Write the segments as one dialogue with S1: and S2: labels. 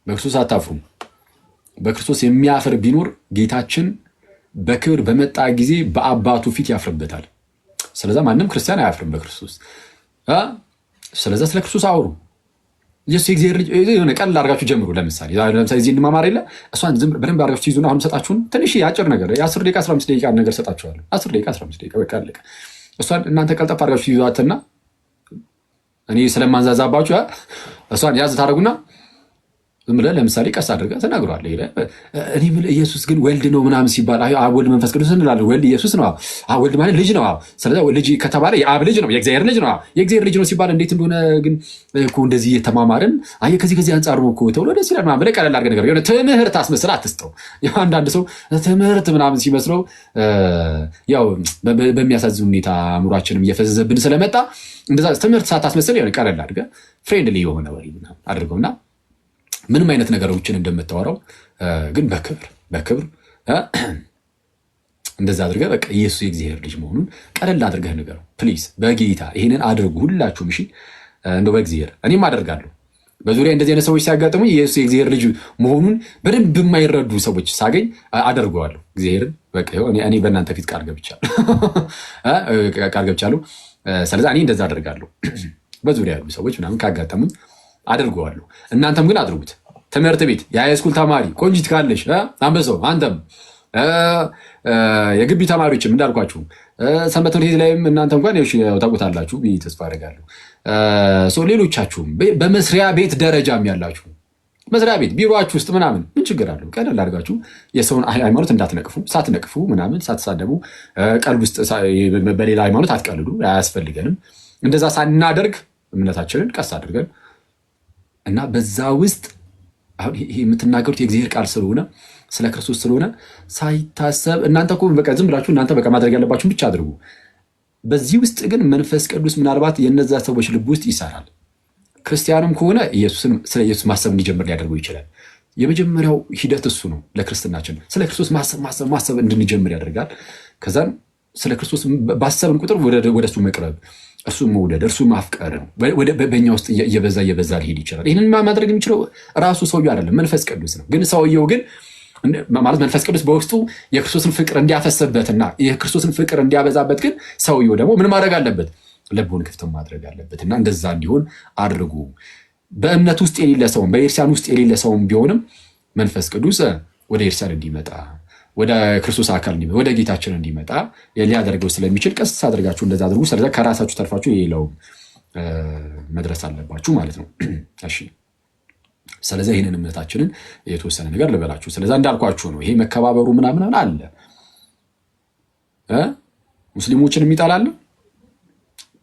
S1: በክርስቶስ አታፍሩም። በክርስቶስ የሚያፍር ቢኖር ጌታችን በክብር በመጣ ጊዜ በአባቱ ፊት ያፍርበታል። ስለዛ ማንም ክርስቲያን አያፍርም በክርስቶስ። ስለዛ ስለ ክርስቶስ አውሩ። ኢየሱስ የእግዚአብሔር ልጅ የሆነ ቀላል አድርጋችሁ ጀምሩ። ለምሳሌ እዚህ እንማማር የለ እሷን ዝም በደንብ አድርጋችሁ ትይዙና አሁን ሰጣችሁን ትንሽ አጭር ነገር የ10 ደቂቃ 15 ደቂቃ ነገር ሰጣችኋለሁ። 10 ደቂቃ 15 ደቂቃ በቃ አለቀ። እሷን እናንተ ቀልጠፍ አድርጋችሁ ትይዟትና እኔ ስለማንዛዛባችሁ እሷን ያዝ ታደርጉና ዝም ብለህ ለምሳሌ ቀስ አድርገህ ተናግሯል። እኔ ምን ኢየሱስ ግን ወልድ ነው ምናምን ሲባል አብ ወልድ መንፈስ ቅዱስ እንላለን። ወልድ ኢየሱስ ነው። ወልድ ማለት ልጅ ነው። ስለዚህ ልጅ ከተባለ የአብ ልጅ ነው፣ የእግዚአብሔር ልጅ ነው። የእግዚአብሔር ልጅ ነው ሲባል እንዴት እንደሆነ ግን እኮ እንደዚህ እየተማማርን ከዚህ አንጻር እኮ ተብሎ ደስ ይላል ምናምን ብለህ ቀለል አድርገህ ነገር የሆነ ትምህርት አስመስለህ አትስጠው። አንዳንድ ሰው ትምህርት ምናምን ሲመስለው ያው በሚያሳዝን ሁኔታ አእምሯችንም እየፈዘዘብን ስለመጣ እንደዛ ትምህርት ሳታስመስል የሆነ ቀለል አድርገህ ፍሬንድሊ የሆነ ወሬ አድርገውና ምንም አይነት ነገሮችን እንደምታወራው ግን በክብር እንደዛ አድርገህ በቃ ኢየሱስ የእግዚአብሔር ልጅ መሆኑን ቀለል አድርገህ ንገረው። ፕሊዝ በጌታ ይሄንን አድርጉ ሁላችሁም። እሺ እንደው በእግዚአብሔር እኔም አደርጋለሁ። በዙሪያ እንደዚህ አይነት ሰዎች ሲያጋጥሙኝ ኢየሱስ የእግዚአብሔር ልጅ መሆኑን በደንብ የማይረዱ ሰዎች ሳገኝ አደርገዋለሁ። እግዚአብሔርን በቃ እኔ በእናንተ ፊት ቃል ገብቻለሁ። ስለዚህ እኔ እንደዛ አደርጋለሁ። በዙሪያ ያሉ ሰዎች ምናምን ካጋጠሙኝ አድርገዋለሁ። እናንተም ግን አድርጉት። ትምህርት ቤት የሃይስኩል ተማሪ ቆንጂት ካለሽ አንበሳው፣ አንተም የግቢ ተማሪዎችም እንዳልኳችሁ ሰንበት ትምህርት ቤት ላይም እናንተ እንኳን ታውቁታላችሁ ብዬ ተስፋ አደርጋለሁ። ሌሎቻችሁም በመስሪያ ቤት ደረጃም ያላችሁ መስሪያ ቤት ቢሮአችሁ ውስጥ ምናምን ምን ችግር አለው? ቀለል አድርጋችሁ የሰውን ሃይማኖት እንዳትነቅፉ፣ ሳትነቅፉ ምናምን ሳትሳደቡ፣ ቀልብ ውስጥ በሌላ ሃይማኖት አትቀልዱ። አያስፈልገንም። እንደዛ ሳናደርግ እምነታችንን ቀስ አድርገን እና በዛ ውስጥ አሁን ይሄ የምትናገሩት የእግዚአብሔር ቃል ስለሆነ ስለ ክርስቶስ ስለሆነ ሳይታሰብ እናንተ እኮ በቃ ዝም ብላችሁ እናንተ በቃ ማድረግ ያለባችሁን ብቻ አድርጉ። በዚህ ውስጥ ግን መንፈስ ቅዱስ ምናልባት የነዛ ሰዎች ልብ ውስጥ ይሰራል። ክርስቲያንም ከሆነ ስለ ኢየሱስ ማሰብ እንዲጀምር ሊያደርገው ይችላል። የመጀመሪያው ሂደት እሱ ነው። ለክርስትናችን ስለ ክርስቶስ ማሰብ እንድንጀምር ያደርጋል። ከዛም ስለ ክርስቶስ ባሰብን ቁጥር ወደ እሱ መቅረብ፣ እርሱ መውደድ፣ እርሱ ማፍቀር ነው በእኛ ውስጥ እየበዛ ሊሄድ ይችላል። ይህንን ማድረግ የሚችለው ራሱ ሰውየው አይደለም፣ መንፈስ ቅዱስ ነው። ግን ሰውየው ግን ማለት መንፈስ ቅዱስ በውስጡ የክርስቶስን ፍቅር እንዲያፈስበትና የክርስቶስን ፍቅር እንዲያበዛበት ግን ሰውየው ደግሞ ምን ማድረግ አለበት? ልቡን ክፍት ማድረግ አለበት። እና እንደዛ እንዲሆን አድርጉ። በእምነት ውስጥ የሌለ ሰውም በኤርሲያን ውስጥ የሌለ ሰውም ቢሆንም መንፈስ ቅዱስ ወደ ኤርሲያን እንዲመጣ ወደ ክርስቶስ አካል ወደ ጌታችን እንዲመጣ ሊያደርገው ስለሚችል ቀስ አድርጋችሁ እንደዛ አድርጉ። ስለዚህ ከራሳችሁ ተርፋችሁ የሌላው መድረስ አለባችሁ ማለት ነው። እሺ፣ ስለዚህ ይህንን እምነታችንን የተወሰነ ነገር ልበላችሁ። ስለዚህ እንዳልኳችሁ ነው። ይሄ መከባበሩ ምናምን አለ። ሙስሊሞችን የሚጠላል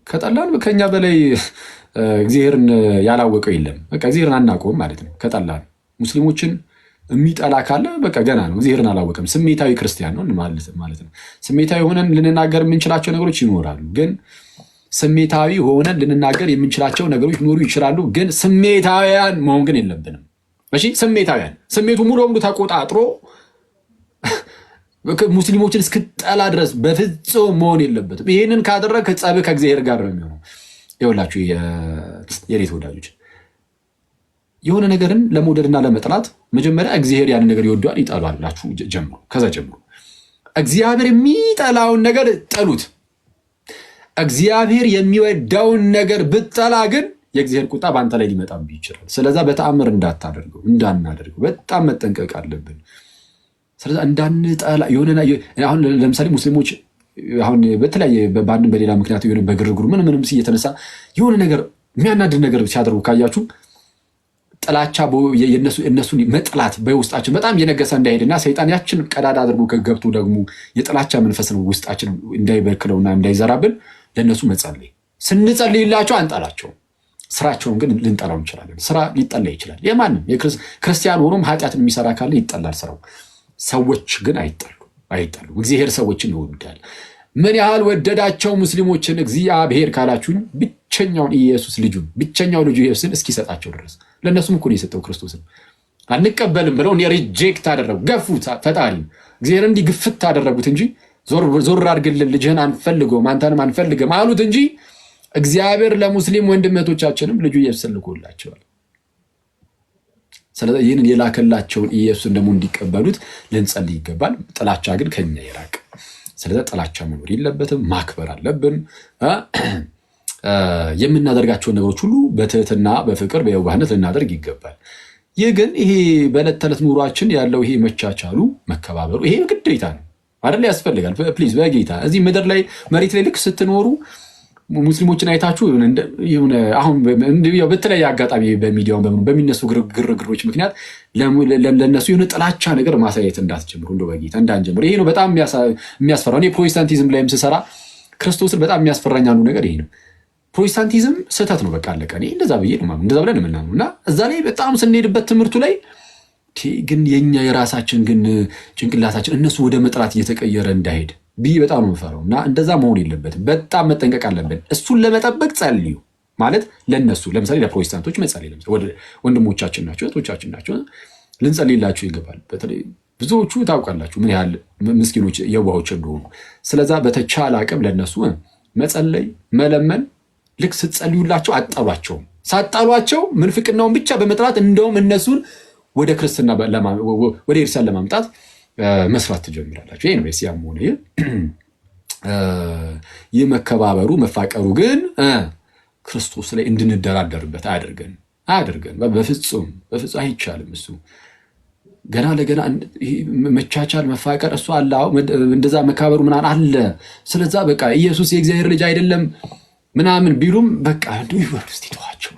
S1: ከጠላን ከኛ በላይ እግዚአብሔርን ያላወቀው የለም። በቃ እግዚአብሔርን አናውቀውም ማለት ነው። ከጠላን ሙስሊሞችን የሚጠላ ካለ በቃ ገና ነው፣ እግዚአብሔርን አላወቀም። ስሜታዊ ክርስቲያን ነው ማለት ነው። ስሜታዊ ሆነን ልንናገር የምንችላቸው ነገሮች ይኖራሉ። ግን ስሜታዊ ሆነን ልንናገር የምንችላቸው ነገሮች ሊኖሩ ይችላሉ። ግን ስሜታዊያን መሆን ግን የለብንም። እሺ፣ ስሜታዊያን ስሜቱ ሙሉ በሙሉ ተቆጣጥሮ ሙስሊሞችን እስክጠላ ድረስ በፍጹም መሆን የለበትም። ይህንን ካደረግ ጸብህ ከእግዚአብሔር ጋር ነው የሚሆነው። ይኸውላችሁ የሬት ወዳጆች የሆነ ነገርን ለመውደድና ለመጥላት መጀመሪያ እግዚአብሔር ያንን ነገር ይወደዋል ይጠላል ብላችሁ ጀምሩ። ከዛ ጀምሩ። እግዚአብሔር የሚጠላውን ነገር ጠሉት። እግዚአብሔር የሚወደውን ነገር ብጠላ ግን የእግዚአብሔር ቁጣ በአንተ ላይ ሊመጣብህ ይችላል። ስለዛ በተአምር እንዳናደርገው በጣም መጠንቀቅ አለብን። ስለዛ እንዳንጠላ የሆነ አሁን ለምሳሌ ሙስሊሞች አሁን በተለያየ በአንድም በሌላ ምክንያት የሆነ በግርግሩ ምንም እየተነሳ የሆነ ነገር የሚያናድድ ነገር ሲያደርጉ ካያችሁ ጥላቻ እነሱን መጥላት በውስጣችን በጣም እየነገሰ እንዳይሄድና ሰይጣን ያችን ቀዳዳ አድርጎ ከገብቶ ደግሞ የጥላቻ መንፈስ ነው ውስጣችን እንዳይበክለውና እንዳይዘራብን ለእነሱ መጸለይ። ስንጸልይላቸው አንጠላቸው፣ ስራቸውን ግን ልንጠላው እንችላለን። ስራ ሊጠላ ይችላል። የማንም ክርስቲያን ሆኖም ኃጢአትን የሚሰራ ካለ ይጠላል ስራው። ሰዎች ግን አይጠሉ። እግዚአብሔር ሰዎችን ይወዳል። ምን ያህል ወደዳቸው ሙስሊሞችን እግዚአብሔር ካላችሁኝ ብቸኛውን ኢየሱስ ልጁን ብቸኛው ልጁ ኢየሱስን እስኪሰጣቸው ድረስ ለእነሱም እኮ ነው የሰጠው ክርስቶስን። አንቀበልም ብለው ሪጀክት አደረጉ፣ ገፉት። ፈጣሪ እግዚአብሔር እንዲህ ግፍት አደረጉት እንጂ ዞር አድርግልን ልጅህን አንፈልገውም አንተንም አንፈልግም አሉት እንጂ እግዚአብሔር ለሙስሊም ወንድመቶቻችንም ልጁ ኢየሱስን ልኮላቸዋል። ስለዚህ ይህንን የላከላቸውን ኢየሱስን ደግሞ እንዲቀበሉት ልንጸልይ ይገባል። ጥላቻ ግን ከኛ ይራቅ። ስለዚህ ጥላቻ መኖር የለበትም፣ ማክበር አለብን። የምናደርጋቸውን ነገሮች ሁሉ በትህትና በፍቅር በየዋህነት ልናደርግ ይገባል። ይህ ግን ይሄ በዕለት ተዕለት ኑሯችን ያለው ይሄ መቻቻሉ መከባበሩ ይሄ ግዴታ ነው አይደል? ያስፈልጋል። ፕሊዝ በጌታ እዚህ ምድር ላይ መሬት ላይ ልክ ስትኖሩ ሙስሊሞችን አይታችሁ አሁን በተለያየ አጋጣሚ በሚዲያውን በሚነሱ ግርግሮች ምክንያት ለነሱ የሆነ ጥላቻ ነገር ማሳየት እንዳትጀምሩ፣ እንደ በጌታ እንዳንጀምር። ይሄ ነው በጣም የሚያስፈራው። እኔ ፕሮቴስታንቲዝም ላይም ስሰራ ክርስቶስን በጣም የሚያስፈራኝ አንዱ ነገር ይሄ ነው። ፕሮቴስታንቲዝም ስህተት ነው፣ በቃ አለቀ። እኔ እንደዛ ብዬ ነው እንደዛ ብለን የምናምነው እና እዛ ላይ በጣም ስንሄድበት ትምህርቱ ላይ ግን የኛ የራሳችን ግን ጭንቅላታችን እነሱ ወደ መጥራት እየተቀየረ እንዳይሄድ ብዬ በጣም ነው የምፈራው እና እንደዛ መሆን የለበትም። በጣም መጠንቀቅ አለብን። እሱን ለመጠበቅ ጸልዩ ማለት ለነሱ ለምሳሌ ለፕሮቴስታንቶች መጸለይ ወንድሞቻችን ናቸው፣ እህቶቻችን ናቸው፣ ልንጸልይላቸው ይገባል። በተለይ ብዙዎቹ ታውቃላችሁ ምን ያህል ምስኪኖች የዋሆች እንደሆኑ። ስለዛ በተቻለ አቅም ለነሱ መጸለይ መለመን። ልክ ስትጸልዩላቸው አጠሏቸውም። ሳጠሏቸው ምንፍቅናውን ብቻ በመጥራት እንደውም እነሱን ወደ ክርስትና ወደ ክርስቲያን ለማምጣት መስራት ትጀምራላችሁ። ይሄ ነው ሲያም ሆነ ይህ መከባበሩ መፋቀሩ ግን ክርስቶስ ላይ እንድንደራደርበት አያደርገን። በፍጹም አይቻልም። እሱ ገና ለገና መቻቻል መፋቀር እሱ አለ። እንደዛ መከባበሩ ምናምን አለ። ስለዛ በቃ ኢየሱስ የእግዚአብሔር ልጅ አይደለም ምናምን ቢሉም በቃ እንዲሁ ይበሉ እስቲ ተዋቸው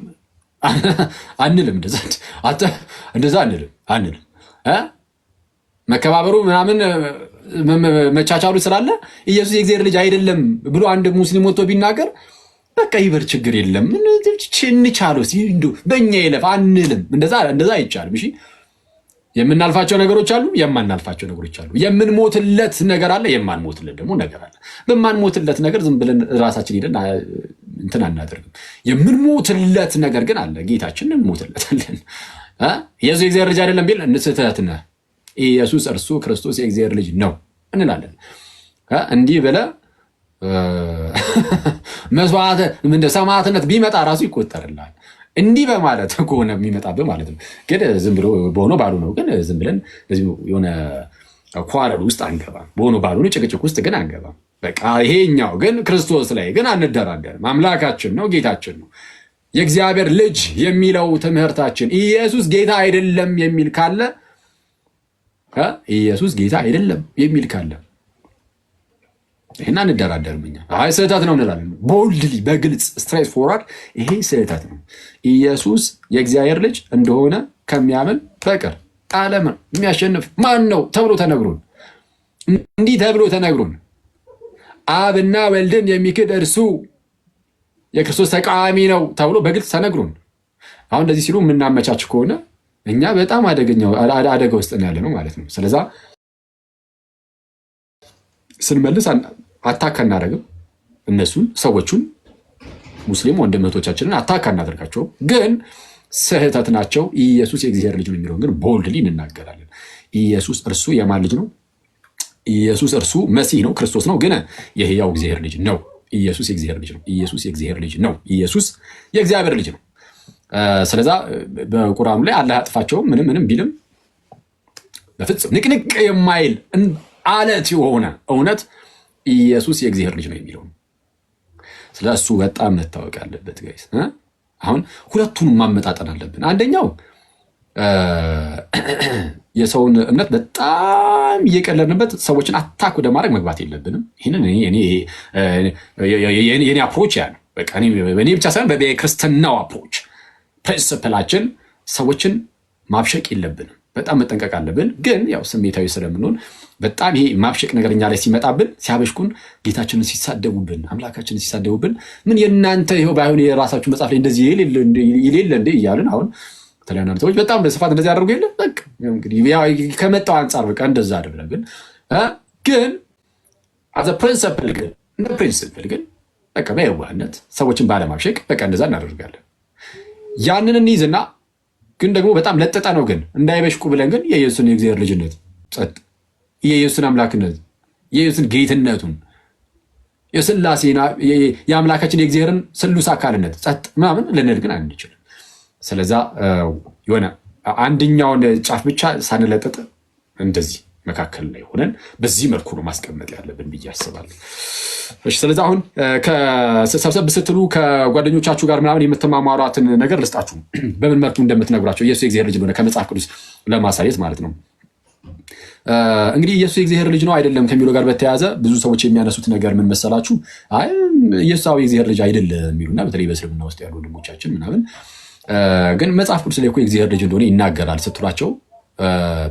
S1: አንልም። እንደዛ አንልም። መከባበሩ ምናምን መቻቻሉ ስላለ ኢየሱስ የእግዚአብሔር ልጅ አይደለም ብሎ አንድ ሙስሊም ወጥቶ ቢናገር በቃ ይበር ችግር የለም እንቻለው በእኛ ይለፍ አንልም። እንደዛ አይቻልም። እሺ የምናልፋቸው ነገሮች አሉ፣ የማናልፋቸው ነገሮች አሉ። የምንሞትለት ነገር አለ፣ የማንሞትለት ደግሞ ነገር አለ። በማንሞትለት ነገር ዝም ብለን ራሳችን ሄደን እንትን አናደርግም። የምንሞትለት ነገር ግን አለ፣ ጌታችንን እንሞትለታለን። ኢየሱስ የእግዚአብሔር ልጅ አይደለም ቢል ስህተት ነህ። ኢየሱስ እርሱ ክርስቶስ የእግዚአብሔር ልጅ ነው እንላለን። እንዲህ ብለህ ሰማዕትነት ቢመጣ ራሱ ይቆጠርልሃል። እንዲህ በማለት ከሆነ የሚመጣብህ ማለት ነው። ግን ዝም ብሎ በሆነ ባሉ ነው። ግን ዝም ብለን የሆነ ኳረል ውስጥ አንገባም። በሆነ ባሉ ጭቅጭቅ ውስጥ ግን አንገባም። በቃ ይሄኛው ግን ክርስቶስ ላይ ግን አንደራደርም። አምላካችን ነው፣ ጌታችን ነው፣ የእግዚአብሔር ልጅ የሚለው ትምህርታችን። ኢየሱስ ጌታ አይደለም የሚል ካለ ኢየሱስ ጌታ አይደለም የሚል ካለ ይሄን አንደራደርም። እኛ አይ ስህተት ነው እንላለን። ቦልድሊ በግልጽ ስትሬት ፎርዋርድ ይሄ ስህተት ነው። ኢየሱስ የእግዚአብሔር ልጅ እንደሆነ ከሚያምን በቀር ዓለምን የሚያሸንፍ ማን ነው ተብሎ ተነግሮን፣ እንዲህ ተብሎ ተነግሮን፣ አብና ወልድን የሚክድ እርሱ የክርስቶስ ተቃዋሚ ነው ተብሎ በግልጽ ተነግሮን፣ አሁን እንደዚህ ሲሉ የምናመቻች ከሆነ እኛ በጣም አደጋ ውስጥ ያለ ነው ማለት ነው። ስለዛ ስንመልስ አታክ አናደርግም። እነሱን ሰዎቹን ሙስሊም ወንድሞቻችንን አታክ አናደርጋቸው፣ ግን ስህተት ናቸው። ኢየሱስ የእግዚአብሔር ልጅ ነው የሚለውን ግን ቦልድሊ እንናገራለን። ኢየሱስ እርሱ የማን ልጅ ነው? ኢየሱስ እርሱ መሲህ ነው፣ ክርስቶስ ነው፣ ግን የሕያው እግዚአብሔር ልጅ ነው። ኢየሱስ የእግዚአብሔር ልጅ ነው። ኢየሱስ የእግዚአብሔር ልጅ ነው። ኢየሱስ የእግዚአብሔር ልጅ ነው። ስለዛ በቁርአኑ ላይ አላህ ያጥፋቸውም ምንም ቢልም በፍጹም ንቅንቅ የማይል አለት የሆነ እውነት ኢየሱስ የእግዚአብሔር ልጅ ነው የሚለው። ስለ እሱ በጣም መታወቅ ያለበት ጋይስ። አሁን ሁለቱንም ማመጣጠን አለብን። አንደኛው የሰውን እምነት በጣም እየቀለድንበት ሰዎችን አታክ ወደ ማድረግ መግባት የለብንም። ይህንን የኔ አፕሮች ያ ነው። በቃ እኔ ብቻ ሳይሆን በክርስትናው አፕሮች ፕሪንስፕላችን ሰዎችን ማብሸቅ የለብንም። በጣም መጠንቀቅ አለብን። ግን ያው ስሜታዊ ስለምንሆን በጣም ይሄ ማብሸቅ ነገር እኛ ላይ ሲመጣብን፣ ሲያበሽኩን፣ ጌታችንን ሲሳደቡብን፣ አምላካችንን ሲሳደቡብን ምን የእናንተ ይኸው ባይሆን የራሳችሁ መጽሐፍ ላይ እንደዚህ የሌለ እንደ እያልን አሁን ተለያዩ ሰዎች በጣም በስፋት እንደዚህ ያደርጉ የለ በቃ እንግዲህ ከመጣው አንጻር በቃ እንደዛ አይደለም። ግን አዘ ፕሪንሲፕል ግን እንደ ፕሪንሲፕል ግን በቃ በየዋህነት ሰዎችን ባለማብሸቅ በቃ እንደዛ እናደርጋለን። ያንን እንይዝና ግን ደግሞ በጣም ለጠጠ ነው ግን እንዳይበሽቁ ብለን ግን የኢየሱስን የእግዚአብሔር ልጅነት ጸጥ፣ የኢየሱስን አምላክነት፣ የኢየሱስን ጌትነቱን፣ የስላሴና የአምላካችን የእግዚአብሔርን ስሉስ አካልነት ጸጥ ምናምን ልንል ግን አንችልም። ስለዛ የሆነ አንደኛውን ጫፍ ብቻ ሳንለጥጥ እንደዚህ መካከል ላይ ሆነን በዚህ መልኩ ነው ማስቀመጥ ያለብን ብዬ አስባለሁ። እሺ፣ ስለዚህ አሁን ሰብሰብ ስትሉ ከጓደኞቻችሁ ጋር ምናምን የምትማማሯትን ነገር ልስጣችሁ፣ በምን መልኩ እንደምትነግሯቸው ኢየሱስ የእግዚአብሔር ልጅ እንደሆነ ከመጽሐፍ ቅዱስ ለማሳየት ማለት ነው። እንግዲህ ኢየሱስ የእግዚአብሔር ልጅ ነው አይደለም ከሚለው ጋር በተያያዘ ብዙ ሰዎች የሚያነሱት ነገር ምን መሰላችሁ? አይ ኢየሱስ የእግዚአብሔር ልጅ አይደለም የሚሉና በተለይ በእስልምና ውስጥ ያሉ ወንድሞቻችን ምናምን ግን መጽሐፍ ቅዱስ ላይ እኮ የእግዚአብሔር ልጅ እንደሆነ ይናገራል ስትሏቸው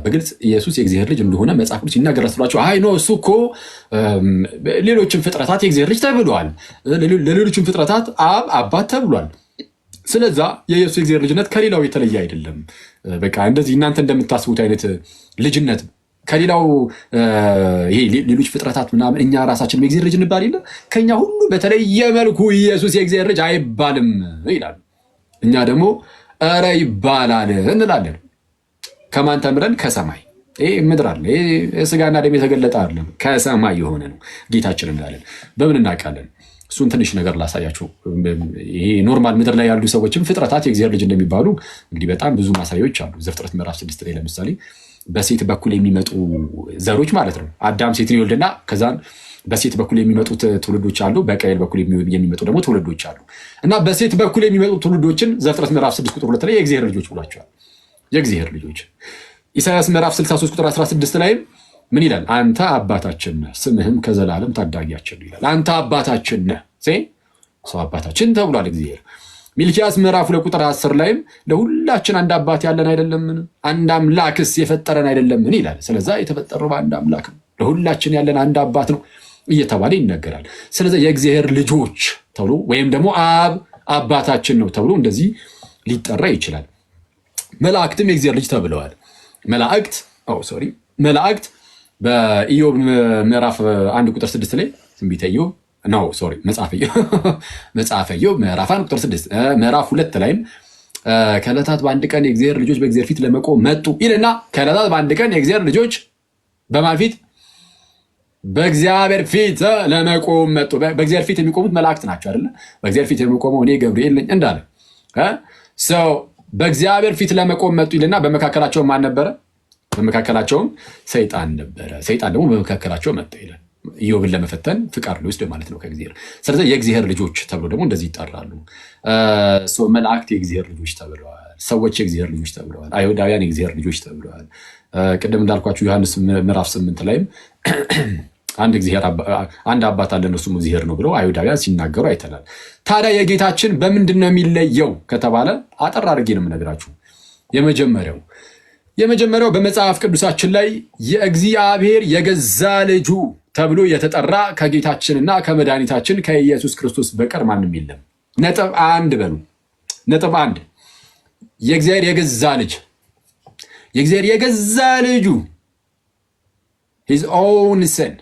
S1: በግልጽ ኢየሱስ የእግዚአብሔር ልጅ እንደሆነ መጽሐፍ ቅዱስ ይናገራል ስትሏቸው አይ ኖ እሱ እኮ ሌሎችም ፍጥረታት የእግዚአብሔር ልጅ ተብሏል፣ ለሌሎችም ፍጥረታት አብ አባት ተብሏል። ስለዛ የኢየሱስ የእግዚአብሔር ልጅነት ከሌላው የተለየ አይደለም። በቃ እንደዚህ እናንተ እንደምታስቡት አይነት ልጅነት ከሌላው ይሄ ሌሎች ፍጥረታት ምናምን እኛ ራሳችን የእግዚአብሔር ልጅ እንባል የለ ከኛ ሁሉ በተለየ መልኩ ኢየሱስ የእግዚአብሔር ልጅ አይባልም ይላሉ። እኛ ደግሞ ኧረ ይባላል እንላለን። ከማን ተምረን? ከሰማይ። ይሄ ምድር አለ፣ ይሄ ስጋና ደም የተገለጠ አይደለም፣ ከሰማይ የሆነ ነው ጌታችን እንዳለን በምን እናውቃለን? እሱን ትንሽ ነገር ላሳያችሁ። ይሄ ኖርማል ምድር ላይ ያሉ ሰዎችም ፍጥረታት የእግዚአብሔር ልጅ እንደሚባሉ እንግዲህ በጣም ብዙ ማሳያዎች አሉ። ዘፍጥረት ምዕራፍ 6 ላይ ለምሳሌ በሴት በኩል የሚመጡ ዘሮች ማለት ነው። አዳም ሴትን ይወልድና ከዛን በሴት በኩል የሚመጡት ትውልዶች አሉ፣ በቃየል በኩል የሚመጡ ደግሞ ትውልዶች አሉ። እና በሴት በኩል የሚመጡ ትውልዶችን ዘፍጥረት ምዕራፍ 6 ቁጥር 2 ላይ የእግዚአብሔር ልጆች ብሏቸዋል። የእግዚአብሔር ልጆች። ኢሳያስ ምዕራፍ 63 ቁጥር 16 ላይ ምን ይላል? አንተ አባታችን ነህ፣ ስምህም ከዘላለም ታዳጊያችን ይላል። አንተ አባታችን ነህ፣ ሰው አባታችን ተብሏል እግዚአብሔር። ሚልኪያስ ምዕራፍ 2 ቁጥር 10 ላይም ለሁላችን አንድ አባት ያለን አይደለምን? አንድ አምላክስ የፈጠረን አይደለምን ይላል። ስለዛ የተፈጠረው በአንድ አምላክ ነው፣ ለሁላችን ያለን አንድ አባት ነው እየተባለ ይነገራል። ስለዚህ የእግዚአብሔር ልጆች ተብሎ ወይም ደግሞ አብ አባታችን ነው ተብሎ እንደዚህ ሊጠራ ይችላል። መላእክትም የእግዚአብሔር ልጅ ተብለዋል። መላእክት በኢዮብ ምዕራፍ 1 ቁጥር 6 ላይ ትንቢተ ኢዮብ መጽሐፈ ኢዮብ ምዕራፍ 1 ቁጥር 6 ምዕራፍ 2 ላይም ከዕለታት በአንድ ቀን የእግዚአብሔር ልጆች በእግዚአብሔር ፊት ለመቆም መጡ ይልና ከዕለታት በአንድ ቀን የእግዚአብሔር ልጆች በማን ፊት? በእግዚአብሔር ፊት ለመቆም መጡ። በእግዚአብሔር ፊት የሚቆሙት መላእክት ናቸው አይደለ? በእግዚአብሔር ፊት የሚቆመው እኔ ገብርኤል ነኝ እንዳለ ሰው በእግዚአብሔር ፊት ለመቆም መጡ ይልና በመካከላቸው ማን ነበረ? በመካከላቸውም ሰይጣን ነበረ። ሰይጣን ደግሞ በመካከላቸው መጣ ይላል። ኢዮብን ለመፈተን ፍቃድ ሊወስድ ማለት ነው ከእግዚአብሔር። ስለዚህ የእግዚአብሔር ልጆች ተብሎ ደግሞ እንደዚህ ይጠራሉ። መላእክት የእግዚአብሔር ልጆች ተብለዋል። ሰዎች የእግዚአብሔር ልጆች ተብለዋል። አይሁዳውያን የእግዚአብሔር ልጆች ተብለዋል። ቅድም እንዳልኳችሁ ዮሐንስ ምዕራፍ 8 ላይም አንድ አባት አለን እርሱም እግዚአብሔር ነው ብለው አይሁዳውያን ሲናገሩ አይተናል። ታዲያ የጌታችን በምንድን ነው የሚለየው ከተባለ አጠር አድርጌ ነው የምነግራችሁ። የመጀመሪያው በመጽሐፍ ቅዱሳችን ላይ የእግዚአብሔር የገዛ ልጁ ተብሎ የተጠራ ከጌታችንና ከመድኃኒታችን ከኢየሱስ ክርስቶስ በቀር ማንም የለም። ነጥብ 1 በሉ። ነጥብ 1 የእግዚአብሔር የገዛ ልጅ፣ የእግዚአብሔር የገዛ ልጁ his own son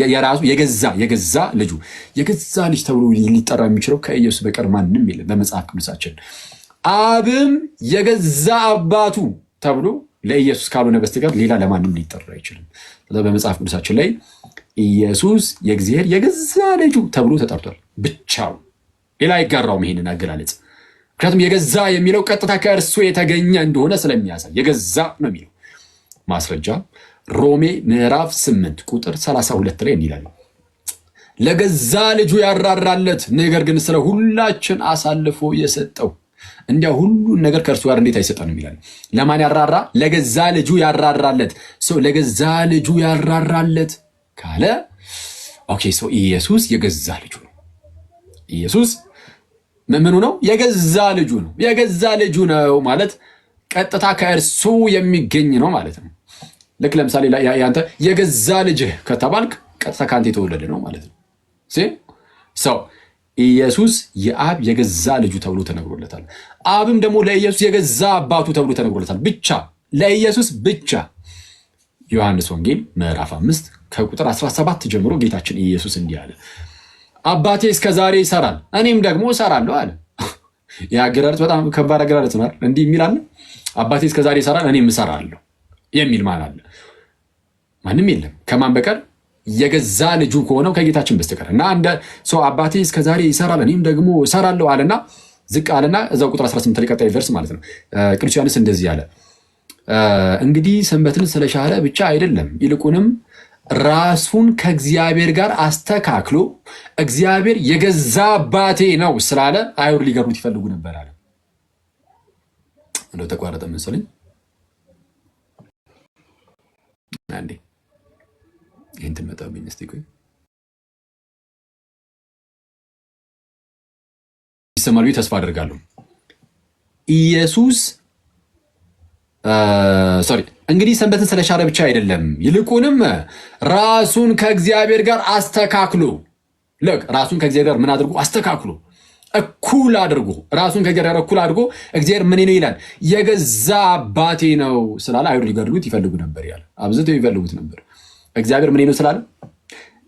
S1: የራሱ የገዛ ልጁ የገዛ ልጅ ተብሎ ሊጠራ የሚችለው ከኢየሱስ በቀር ማንም የለም በመጽሐፍ ቅዱሳችን። አብም የገዛ አባቱ ተብሎ ለኢየሱስ ካልሆነ በስተቀር ሌላ ለማንም ሊጠራ አይችልም። በመጽሐፍ ቅዱሳችን ላይ ኢየሱስ የእግዚአብሔር የገዛ ልጁ ተብሎ ተጠርቷል ብቻው፣ ሌላ አይጋራውም ይሄንን አገላለጽ። ምክንያቱም የገዛ የሚለው ቀጥታ ከእርሱ የተገኘ እንደሆነ ስለሚያሳይ የገዛ ነው የሚለው። ማስረጃ ሮሜ ምዕራፍ 8 ቁጥር 32 ላይ እንዲላል ለገዛ ልጁ ያራራለት ነገር ግን ስለ ሁላችን አሳልፎ የሰጠው እንዲያ ሁሉን ነገር ከእርሱ ጋር እንዴት አይሰጠንም ይላል። ለማን ያራራ? ለገዛ ልጁ ያራራለት። ለገዛ ልጁ ያራራለት ካለ ኦኬ፣ ኢየሱስ የገዛ ልጁ ነው። ኢየሱስ ምኑ ነው? የገዛ ልጁ ነው። የገዛ ልጁ ነው ማለት ቀጥታ ከእርሱ የሚገኝ ነው ማለት ነው። ልክ ለምሳሌ ያንተ የገዛ ልጅህ ከተባልክ ቀጥታ ከአንተ የተወለደ ነው ማለት ነው። ኢየሱስ የአብ የገዛ ልጁ ተብሎ ተነግሮለታል። አብም ደግሞ ለኢየሱስ የገዛ አባቱ ተብሎ ተነግሮለታል። ብቻ ለኢየሱስ ብቻ። ዮሐንስ ወንጌል ምዕራፍ 5 ከቁጥር 17 ጀምሮ ጌታችን ኢየሱስ እንዲህ አለ፣ አባቴ እስከ ዛሬ ይሰራል እኔም ደግሞ እሰራለሁ አለ። የአገላለጽ በጣም ከባድ አገላለጽ ነው። እንዲህ የሚል አለ፣ አባቴ እስከ ዛሬ ይሰራል እኔም እሰራለሁ የሚል ማን አለ? ማንም የለም ከማን በቀር? የገዛ ልጁ ከሆነው ከጌታችን በስተቀር። እና እንደ ሰው አባቴ እስከዛሬ ይሰራል እኔም ደግሞ እሰራለሁ አለና ዝቅ አለና እዛው ቁጥር 18 ላይ ቀጣይ ቨርስ ማለት ነው። ቅዱስ ዮሐንስ እንደዚህ ያለ እንግዲህ ሰንበትን ስለሻረ ብቻ አይደለም ይልቁንም ራሱን ከእግዚአብሔር ጋር አስተካክሎ እግዚአብሔር የገዛ አባቴ ነው ስላለ አይሁድ ሊገሩት ይፈልጉ ነበር አለ። እንደው ተቋረጠ መሰለኝ። አንዴ ይህን ትመጣብኝ እስቲ ቆይ ይሰማል ብዬ ተስፋ አደርጋለሁ። ኢየሱስ እንግዲህ ሰንበትን ስለሻረ ብቻ አይደለም ይልቁንም ራሱን ከእግዚአብሔር ጋር አስተካክሎ ራሱን ከእግዚአብሔር ጋር ምን አድርጎ አስተካክሎ እኩል አድርጎ ራሱን ከእግዚአብሔር ጋር እኩል አድርጎ እግዚአብሔር ምን ነው ይላል የገዛ አባቴ ነው ስላለ አይሁድ ሊገድሉት ይፈልጉ ነበር ያለ አብዝተው ይፈልጉት ነበር። እግዚአብሔር ምን ነው ስላለ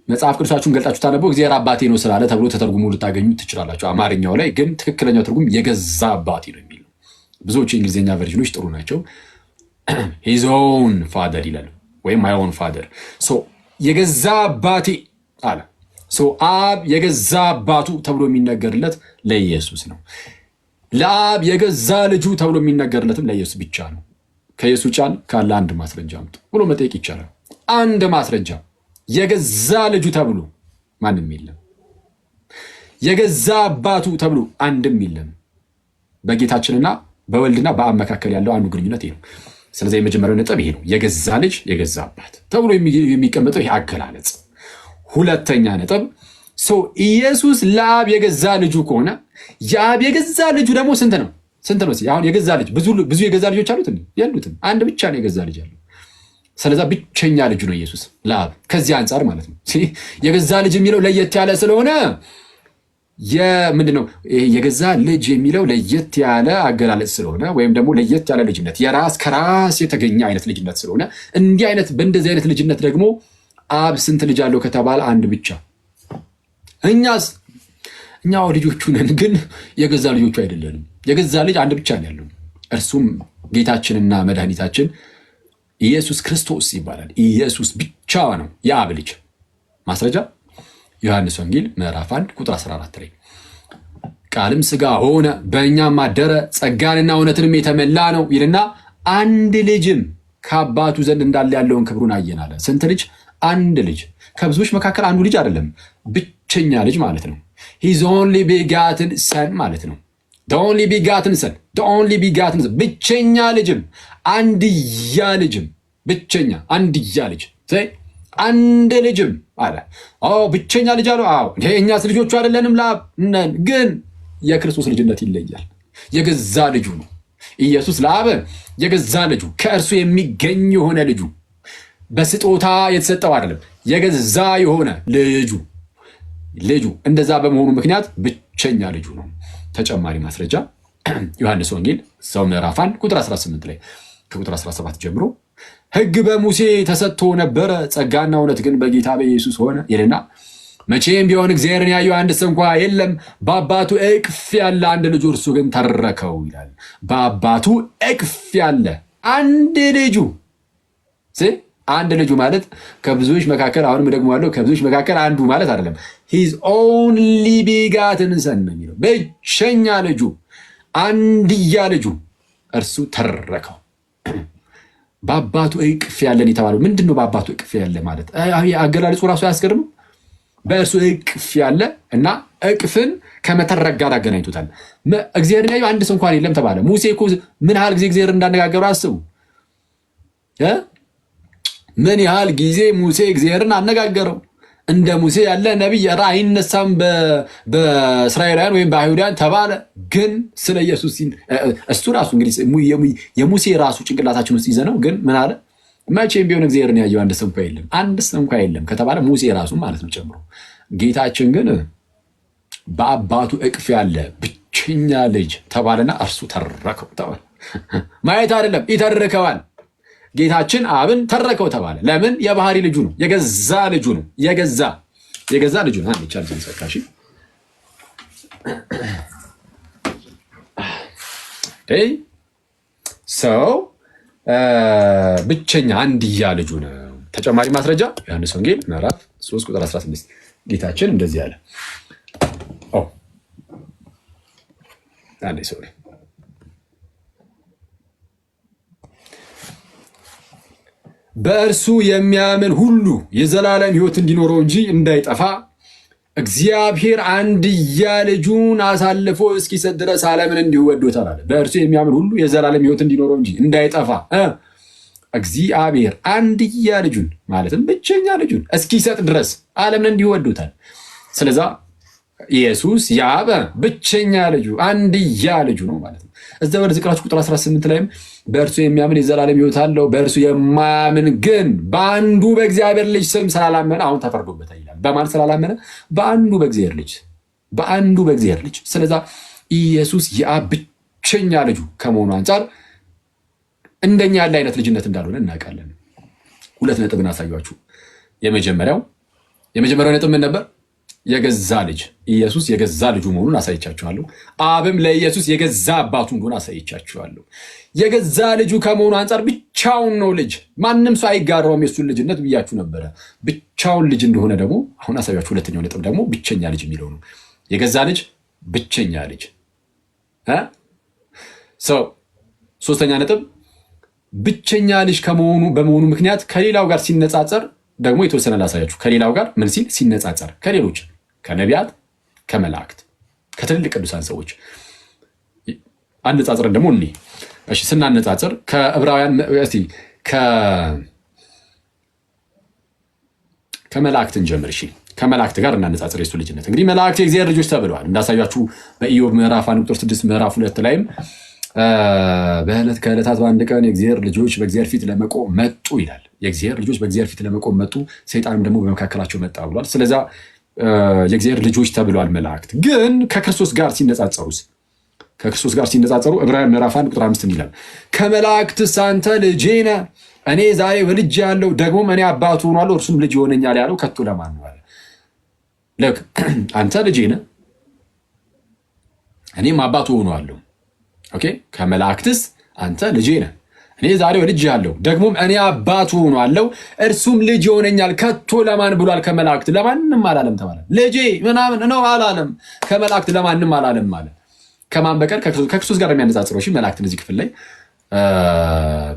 S1: መጽሐፍ ቅዱሳችሁን ገልጣችሁ ታነበው እግዚአብሔር አባቴ ነው ስላለ ተብሎ ተተርጉሞ ልታገኙ ትችላላችሁ። አማርኛው ላይ ግን ትክክለኛው ትርጉም የገዛ አባቴ ነው የሚል ነው። ብዙዎች የእንግሊዝኛ ቨርዥኖች ጥሩ ናቸው። his own father ይላል ወይም my own father የገዛ አባቴ አለ። አብ የገዛ አባቱ ተብሎ የሚነገርለት ለኢየሱስ ነው። ለአብ የገዛ ልጁ ተብሎ የሚነገርለትም ለኢየሱስ ብቻ ነው። ከኢየሱስ ውጭ ካለ አንድ ማስረጃ አምጡ ብሎ መጠየቅ ይቻላል። አንድ ማስረጃ የገዛ ልጁ ተብሎ ማንም የለም። የገዛ አባቱ ተብሎ አንድም የለም። በጌታችንና በወልድና በአብ መካከል ያለው አንዱ ግንኙነት ይሄ ነው። ስለዚህ የመጀመሪያው ነጥብ ይሄ ነው። የገዛ ልጅ የገዛ አባት ተብሎ የሚቀመጠው ይሄ አገላለጽ። ሁለተኛ ነጥብ ኢየሱስ ለአብ የገዛ ልጁ ከሆነ የአብ የገዛ ልጁ ደግሞ ስንት ነው? አሁን የገዛ ልጅ ብዙ የገዛ ልጆች አሉት ያሉትም አንድ ብቻ ነው የገዛ ልጅ ያለው። ስለዛ ብቸኛ ልጁ ነው ኢየሱስ ለአብ። ከዚህ አንጻር ማለት ነው የገዛ ልጅ የሚለው ለየት ያለ ስለሆነ ምንድነው የገዛ ልጅ የሚለው ለየት ያለ አገላለጽ ስለሆነ ወይም ደግሞ ለየት ያለ ልጅነት ከራስ የተገኘ አይነት ልጅነት ስለሆነ እንዲህ አይነት በእንደዚህ አይነት ልጅነት ደግሞ አብ ስንት ልጅ አለው ከተባለ አንድ ብቻ። እኛው ልጆቹ ነን፣ ግን የገዛ ልጆቹ አይደለንም። የገዛ ልጅ አንድ ብቻ ነው ያለው፣ እርሱም ጌታችንና መድኃኒታችን ኢየሱስ ክርስቶስ ይባላል። ኢየሱስ ብቻ ነው የአብ ልጅ። ማስረጃ ዮሐንስ ወንጌል ምዕራፍ 1 ቁጥር 14 ላይ ቃልም ሥጋ ሆነ በእኛም አደረ ጸጋንና እውነትንም የተመላ ነው ይልና አንድ ልጅም ከአባቱ ዘንድ እንዳለ ያለውን ክብሩን አየን አለ። ስንት ልጅ? አንድ ልጅ። ከብዙዎች መካከል አንዱ ልጅ አይደለም፣ ብቸኛ ልጅ ማለት ነው። ሂዝ ኦንሊ ቢጋትን ሰን ማለት ነው። ኦንሊ ቢጋትን ሰን ብቸኛ ልጅም አንድያ ልጅም ብቸኛ አንድያ ልጅ አንድ ልጅም አለ። ብቸኛ ልጅ አለው። እኛስ ልጆቹ አይደለንም? ለአብ ነን፣ ግን የክርስቶስ ልጅነት ይለያል። የገዛ ልጁ ነው ኢየሱስ። ለአብ የገዛ ልጁ ከእርሱ የሚገኝ የሆነ ልጁ በስጦታ የተሰጠው አይደለም፣ የገዛ የሆነ ልጁ እንደዛ በመሆኑ ምክንያት ብቸኛ ልጁ ነው። ተጨማሪ ማስረጃ ዮሐንስ ወንጌል ሰው ምዕራፍ 1 ቁጥር 18 ላይ ከቁጥር 17 ጀምሮ ሕግ በሙሴ ተሰጥቶ ነበረ፣ ጸጋና እውነት ግን በጌታ በኢየሱስ ሆነ ይልና መቼም ቢሆን እግዚአብሔርን ያየው አንድ እንኳ የለም፣ በአባቱ እቅፍ ያለ አንድ ልጁ እርሱ ግን ተረከው ይላል። በአባቱ እቅፍ ያለ አንድ ልጁ ማለት ከብዙዎች መካከል አሁንም ደግሞ ያለው ከብዙዎች መካከል አንዱ ማለት አይደለም። ሂዝ ኦንሊ ቢጋትን ሰን ነው የሚለው ብቸኛ ልጁ አንድያ ልጁ እርሱ ተረከው። በአባቱ እቅፍ ያለን የተባለው ምንድን ነው? በአባቱ እቅፍ ያለ ማለት አገላለጹ ራሱ አያስገርምም? በእርሱ እቅፍ ያለ እና እቅፍን ከመተረክ ጋር አገናኝቶታል። እግዚአብሔር ያየው አንድ ሰው እንኳን የለም ተባለ። ሙሴ እኮ ምን ያህል ጊዜ እግዚአብሔር እንዳነጋገሩ አስቡ። ምን ያህል ጊዜ ሙሴ እግዚአብሔርን አነጋገረው። እንደ ሙሴ ያለ ነቢይ አይነሳም በእስራኤላውያን ወይም በአይሁዳውያን ተባለ። ግን ስለ ኢየሱስ እሱ ራሱ እንግዲህ የሙሴ ራሱ ጭንቅላታችን ውስጥ ይዘነው ግን ምን አለ? መቼም ቢሆን እግዚአብሔርን ያየው አንድ ሰው እንኳ የለም ከተባለ ሙሴ ራሱ ማለት ነው ጨምሮ። ጌታችን ግን በአባቱ እቅፍ ያለ ብቸኛ ልጅ ተባለና እርሱ ተረከው ተባለ። ማየት አይደለም ይተርከዋል። ጌታችን አብን ተረከው ተባለ። ለምን? የባህሪ ልጁ ነው፣ የገዛ ልጁ ነው። የገዛ ልጁ ነው። አንድ ቻርጅ ሰካሽ ሰው ብቸኛ አንድያ ልጁ ነው። ተጨማሪ ማስረጃ ዮሐንስ ወንጌል ምዕራፍ 3 ቁጥር 16 ጌታችን እንደዚህ አለ። አንዴ ሶሪ በእርሱ የሚያምን ሁሉ የዘላለም ሕይወት እንዲኖረው እንጂ እንዳይጠፋ እግዚአብሔር አንድያ ልጁን አሳልፎ እስኪሰጥ ድረስ ዓለምን እንዲሁ ወዶታል አለ። በእርሱ የሚያምን ሁሉ የዘላለም ሕይወት እንዲኖረው እንጂ እንዳይጠፋ እግዚአብሔር አንድያ ልጁን ማለትም ብቸኛ ልጁን እስኪሰጥ ድረስ ዓለምን እንዲሁ ወዶታል። ስለዛ ኢየሱስ የአብ ብቸኛ ልጁ አንድያ ልጁ ነው ማለት ነው። እዛ ወደ ዝቅራችሁ ቁጥር 18 ላይም በእርሱ የሚያምን የዘላለም ሕይወት አለው፣ በእርሱ የማያምን ግን በአንዱ በእግዚአብሔር ልጅ ስም ስላላመነ አሁን ተፈርዶበታል ይላል። በማን ስላላመነ? በአንዱ በእግዚአብሔር ልጅ፣ በአንዱ በእግዚአብሔር ልጅ። ስለዛ ኢየሱስ የአብ ብቸኛ ልጁ ከመሆኑ አንጻር እንደኛ ያለ አይነት ልጅነት እንዳልሆነ እናውቃለን። ሁለት ነጥብን አሳያችሁ። የመጀመሪያው ነጥብ ምን ነበር? የገዛ ልጅ ኢየሱስ የገዛ ልጁ መሆኑን አሳይቻችኋለሁ። አብም ለኢየሱስ የገዛ አባቱ እንደሆነ አሳይቻችኋለሁ። የገዛ ልጁ ከመሆኑ አንጻር ብቻውን ነው ልጅ፣ ማንም ሰው አይጋራውም የሱን ልጅነት ብያችሁ ነበረ። ብቻውን ልጅ እንደሆነ ደግሞ አሁን አሳያችሁ። ሁለተኛው ነጥብ ደግሞ ብቸኛ ልጅ የሚለው ነው። የገዛ ልጅ፣ ብቸኛ ልጅ። ሶስተኛ ነጥብ ብቸኛ ልጅ በመሆኑ ምክንያት ከሌላው ጋር ሲነጻጸር ደግሞ የተወሰነ ላሳያችሁ። ከሌላው ጋር ምን ሲል ሲነጻጸር? ከሌሎች ከነቢያት፣ ከመላእክት፣ ከትልልቅ ቅዱሳን ሰዎች አነጻጽረን ደግሞ እኔ እሺ ስናነጻጽር ከዕብራውያን እስቲ ከመላእክት እንጀምር። እሺ ከመላእክት ጋር እናነጻጽር የሱ ልጅነት። እንግዲህ መላእክት የእግዚአብሔር ልጆች ተብለዋል። እንዳሳያችሁ በኢዮብ ምዕራፍ 1 ቁጥር 6 ምዕራፍ 2 ላይም በዕለት ከዕለታት በአንድ ቀን የእግዚአብሔር ልጆች በእግዚአብሔር ፊት ለመቆም መጡ ይላል። የእግዚአብሔር ልጆች በእግዚአብሔር ፊት ለመቆም መጡ፣ ሰይጣንም ደግሞ በመካከላቸው መጣ ብሏል። ስለዛ የእግዚአብሔር ልጆች ተብለዋል መላእክት። ግን ከክርስቶስ ጋር ሲነጻጸሩ ዕብራውያን ምዕራፍ 1 ቁጥር 5 ይላል ከመላእክትስ አንተ ልጄ ነህ፣ እኔ ዛሬ ወልጄ ያለው ደግሞም እኔ አባቱ ሆናለሁ እርሱም ልጅ ይሆነኛል ያለው ከቶ ለማን ነው አለ። ልክ አንተ ልጄ ነህ እኔም አባቱ ሆናለሁ። ኦኬ ከመላእክትስ አንተ ልጄ ነህ፣ እኔ ዛሬ ወልጄ ያለው ደግሞም እኔ አባቱ ሆናለሁ እርሱም ልጅ ይሆነኛል ከቶ ለማን ብሏል? ከመላእክት ለማንም አላለም ተባለ። ልጄ ምናምን ነው አላለም። ከመላእክት ለማንም አላለም ማለት ከማን በቀር? ከክርስቶስ ጋር የሚያነጻጽረው። እሺ መላእክትን እዚህ ክፍል ላይ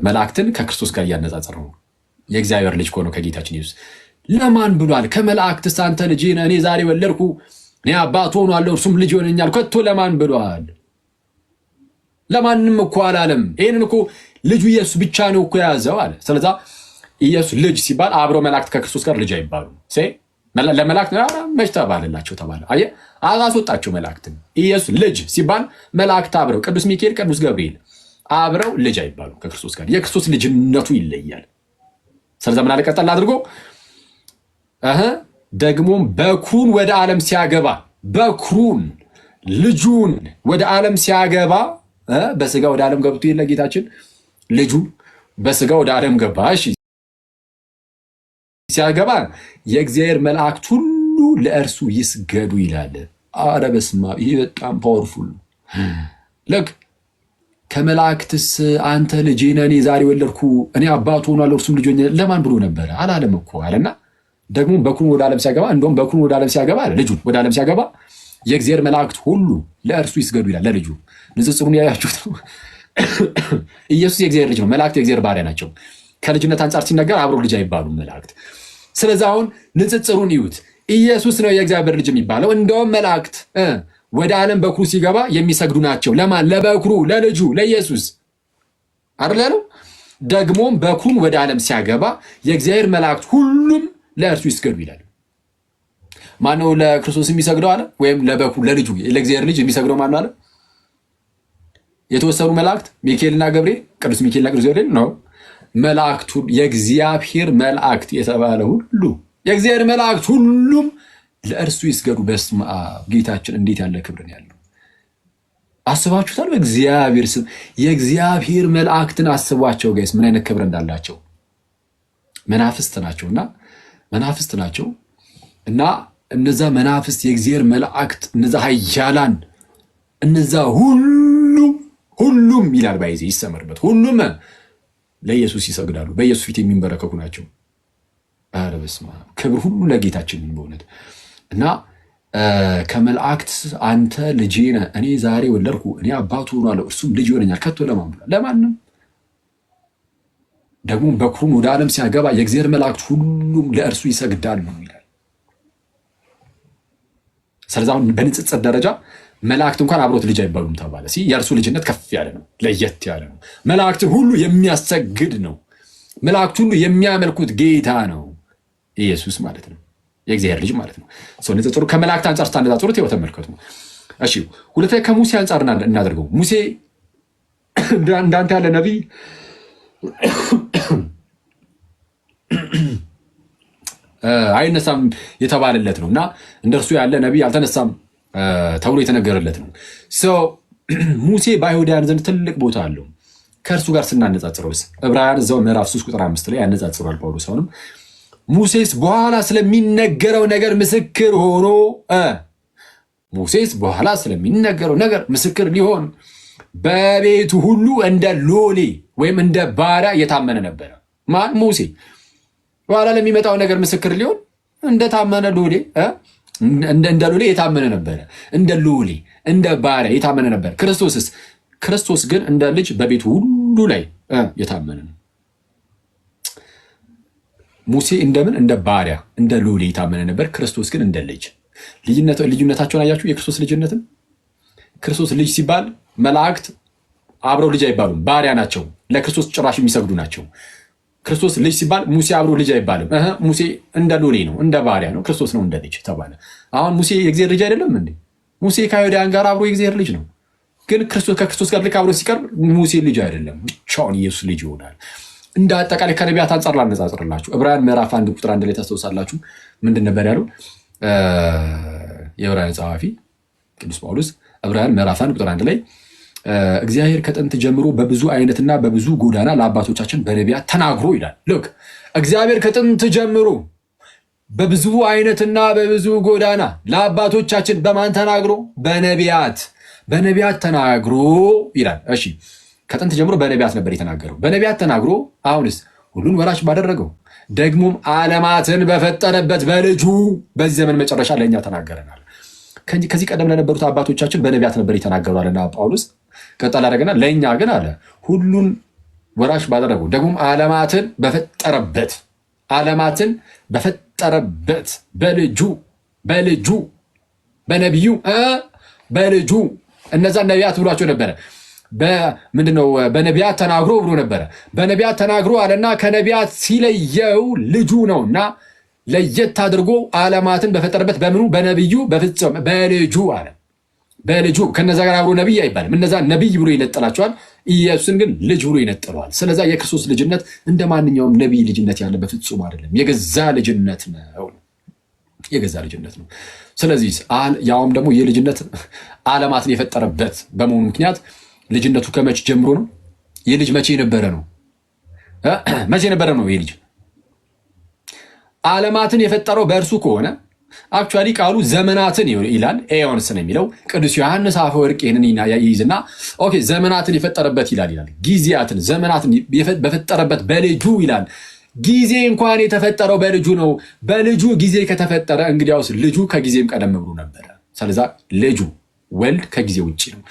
S1: መላእክትን ከክርስቶስ ጋር እያነጻጸረው ነው። የእግዚአብሔር ልጅ ከሆነው ከጌታችን ኢየሱስ ለማን ብሏል? ከመላእክትስ አንተ ልጄ ነህ፣ እኔ ዛሬ ወለድኩ፣ እኔ አባቱ ሆናለሁ እርሱም ልጅ ይሆነኛል ከቶ ለማን ብሏል? ለማንም እኮ አላለም። ይህንን እኮ ልጁ ኢየሱስ ብቻ ነው እኮ የያዘው አለ። ስለዛ ኢየሱስ ልጅ ሲባል አብረው መላእክት ከክርስቶስ ጋር ልጅ አይባሉም። ለመላእክት መች ተባለላቸው ተባለ። አየህ አስወጣቸው መላእክትን። ኢየሱስ ልጅ ሲባል መላእክት አብረው ቅዱስ ሚካኤል፣ ቅዱስ ገብርኤል አብረው ልጅ አይባሉ ከክርስቶስ ጋር። የክርስቶስ ልጅነቱ ይለያል። ስለዛ ምን አለ ቀጠል አድርጎ ደግሞም በኩሩን ወደ ዓለም ሲያገባ፣ በኩሩን ልጁን ወደ ዓለም ሲያገባ በስጋ ወደ ዓለም ገብቶ የለ ጌታችን ልጁ በስጋ ወደ ዓለም ገባ። እሺ ሲያገባ የእግዚአብሔር መላእክት ሁሉ ለእርሱ ይስገዱ ይላል። አረ በስመ አብ! ይሄ በጣም ፓወርፉል ነው። ልክ ከመላእክትስ አንተ ልጄ ነህ፣ እኔ ዛሬ ወለድኩ፣ እኔ አባቱ ሆናለሁ እርሱም ልጅ ሆኛል ለማን ብሎ ነበረ? አላለም እኮ አለና ደግሞ በኩሩን ወደ ዓለም ሲያገባ፣ እንደውም በኩሩን ወደ ዓለም ሲያገባ አለ ልጁን ወደ ዓለም ሲያገባ የእግዚአብሔር መላእክት ሁሉ ለእርሱ ይስገዱ ይላል። ለልጁ ንጽጽሩን ያያችሁት ነው። ኢየሱስ የእግዚአብሔር ልጅ ነው። መላእክት የእግዚአብሔር ባሪያ ናቸው። ከልጅነት አንጻር ሲነገር አብረው ልጅ አይባሉም መላእክት። ስለዚህ አሁን ንጽጽሩን ይዩት። ኢየሱስ ነው የእግዚአብሔር ልጅ የሚባለው። እንደውም መላእክት ወደ ዓለም በኩሩ ሲገባ የሚሰግዱ ናቸው። ለማን? ለበኩሩ፣ ለልጁ ለኢየሱስ አይደል ያለው። ደግሞም በኩሩን ወደ ዓለም ሲያገባ የእግዚአብሔር መላእክት ሁሉም ለእርሱ ይስገዱ ይላል። ማነው ለክርስቶስ የሚሰግደው አለ? ወይም ለበኩሩ ለልጁ ለእግዚአብሔር ልጅ የሚሰግደው ማነው አለ? የተወሰኑ መላእክት ሚካኤልና ገብርኤል፣ ቅዱስ ሚካኤልና ቅዱስ ገብርኤል ነው። መላእክቱ የእግዚአብሔር መላእክት የተባለ ሁሉ የእግዚአብሔር መላእክት ሁሉም ለእርሱ ይስገዱ። በስመ አብ! ጌታችን እንዴት ያለ ክብርን ያለው አስባችሁታል? በእግዚአብሔር ስም የእግዚአብሔር መላእክትን አስቧቸው ጋይስ፣ ምን አይነት ክብር እንዳላቸው። መናፍስት ናቸው እና እነዛ መናፍስት የእግዚአብሔር መላእክት እነዛ ኃያላን እነዛ ሁሉም ይላል ባይዜ ይሰመርበት፣ ሁሉም ለኢየሱስ ይሰግዳሉ። በኢየሱስ ፊት የሚንበረከኩ ናቸው። ኧረ በስመ አብ! ክብር ሁሉ ለጌታችን በእውነት እና ከመላእክት አንተ ልጄ ነህ፣ እኔ ዛሬ ወለድኩ፣ እኔ አባቱ ሆኗለሁ፣ እርሱም ልጅ ይሆነኛል። ከቶ ለማን ብሏል? ለማንም። ደግሞ በኩሩን ወደ ዓለም ሲያገባ የእግዚአብሔር መላእክት ሁሉም ለእርሱ ይሰግዳሉ ይላል። ስለዚህ አሁን በንጽጽር ደረጃ መላእክት እንኳን አብሮት ልጅ አይባሉም ተባለ። የእርሱ ልጅነት ከፍ ያለ ነው፣ ለየት ያለ ነው። መላእክትን ሁሉ የሚያሰግድ ነው። መላእክት ሁሉ የሚያመልኩት ጌታ ነው፣ ኢየሱስ ማለት ነው፣ የእግዚአብሔር ልጅ ማለት ነው። ሰው ንጽጽሩ ከመላእክት አንጻር ስታነጻጽሩት ይኸው ተመልከቱ። እሺ ሁለተኛ ከሙሴ አንጻር እናደርገው። ሙሴ እንዳንተ ያለ ነቢይ አይነሳም የተባለለት ነው እና እንደርሱ ያለ ነቢይ አልተነሳም ተብሎ የተነገረለት ነው። ሙሴ በአይሁዳውያን ዘንድ ትልቅ ቦታ አለው። ከእርሱ ጋር ስናነጻጽረውስ ዕብራውያን እዛው ምዕራፍ 3 ቁጥር 5 ላይ ያነጻጽሯል ጳውሎስ። አሁንም ሙሴስ በኋላ ስለሚነገረው ነገር ምስክር ሆኖ ሙሴስ በኋላ ስለሚነገረው ነገር ምስክር ሊሆን በቤቱ ሁሉ እንደ ሎሌ ወይም እንደ ባሪያ የታመነ ነበረ። ማን? ሙሴ። በኋላ ለሚመጣው ነገር ምስክር ሊሆን እንደታመነ ሎሌ እንደ ሎሌ የታመነ ነበረ። እንደ ሎሌ እንደ ባሪያ የታመነ ነበር። ክርስቶስ ግን እንደ ልጅ በቤቱ ሁሉ ላይ የታመነ ነው። ሙሴ እንደምን? እንደ ባሪያ እንደ ሎሌ የታመነ ነበር። ክርስቶስ ግን እንደ ልጅ። ልዩነታቸውን አያችሁ? የክርስቶስ ልጅነትን። ክርስቶስ ልጅ ሲባል መላእክት አብረው ልጅ አይባሉም፣ ባሪያ ናቸው። ለክርስቶስ ጭራሽ የሚሰግዱ ናቸው። ክርስቶስ ልጅ ሲባል ሙሴ አብሮ ልጅ አይባልም። ሙሴ እንደ ሎሌ ነው፣ እንደ ባሪያ ነው። ክርስቶስ ነው እንደ ልጅ ተባለ። አሁን ሙሴ የእግዚአብሔር ልጅ አይደለም እንዴ? ሙሴ ከአይሁዳውያን ጋር አብሮ የእግዚአብሔር ልጅ ነው። ግን ከክርስቶስ ጋር ልክ አብሮ ሲቀርብ ሙሴ ልጅ አይደለም፣ ብቻውን ኢየሱስ ልጅ ይሆናል። እንደ አጠቃላይ ከነቢያት አንጻር ላነጻጽርላችሁ። ዕብራውያን ምዕራፍ 1 ቁጥር 1 ላይ ታስታውሳላችሁ። ምንድን ነበር ያለው? የዕብራውያን ጸሐፊ ቅዱስ ጳውሎስ ዕብራውያን ምዕራፍ 1 ቁጥር 1 ላይ እግዚአብሔር ከጥንት ጀምሮ በብዙ አይነትና በብዙ ጎዳና ለአባቶቻችን በነቢያት ተናግሮ ይላል። ልክ እግዚአብሔር ከጥንት ጀምሮ በብዙ አይነትና በብዙ ጎዳና ለአባቶቻችን በማን ተናግሮ? በነቢያት ተናግሮ ይላል። እሺ ከጥንት ጀምሮ በነቢያት ነበር የተናገረው። በነቢያት ተናግሮ አሁንስ ሁሉን ወራሽ ባደረገው ደግሞም ዓለማትን በፈጠረበት በልጁ በዚህ ዘመን መጨረሻ ለእኛ ተናገረናል። ከዚህ ቀደም ለነበሩት አባቶቻችን በነቢያት ነበር የተናገሩ አለና ጳውሎስ ቀጠል አደረገና ለእኛ ግን አለ ሁሉን ወራሽ ባደረገው ደግሞም ዓለማትን በፈጠረበት በልጁ በነቢዩ በልጁ እነዛን ነቢያት ብሏቸው ነበረ። ምንድነው? በነቢያት ተናግሮ ብሎ ነበረ። በነቢያት ተናግሮ አለና ከነቢያት ሲለየው ልጁ ነውና ለየት አድርጎ ዓለማትን በፈጠረበት በምኑ? በነቢዩ በፍጹም በልጁ አለ። በልጁ ከነዛ ጋር አብሮ ነቢይ አይባልም። እነዛ ነቢይ ብሎ ይነጥላቸዋል። ኢየሱስን ግን ልጅ ብሎ ይነጥለዋል። ስለዛ የክርስቶስ ልጅነት እንደ ማንኛውም ነቢይ ልጅነት ያለ በፍጹም አይደለም። የገዛ ልጅነት ነው። የገዛ ልጅነት ነው። ስለዚህ ያውም ደግሞ የልጅነት ዓለማትን የፈጠረበት በመሆኑ ምክንያት ልጅነቱ ከመቼ ጀምሮ ነው? የልጅ መቼ የነበረ ነው? መቼ የነበረ ነው? የልጅ ዓለማትን የፈጠረው በእርሱ ከሆነ አክቹዋሊ ቃሉ ዘመናትን ይላል። ኤዮንስ ነው የሚለው። ቅዱስ ዮሐንስ አፈወርቅ ይህንን ይይዝና ኦኬ ዘመናትን የፈጠረበት ይላል። ጊዜያትን ዘመናትን በፈጠረበት በልጁ ይላል። ጊዜ እንኳን የተፈጠረው በልጁ ነው። በልጁ ጊዜ ከተፈጠረ እንግዲያውስ ልጁ ከጊዜም ቀደም ብሎ ነበረ። ስለዛ ልጁ ወልድ ከጊዜ ውጭ ነው።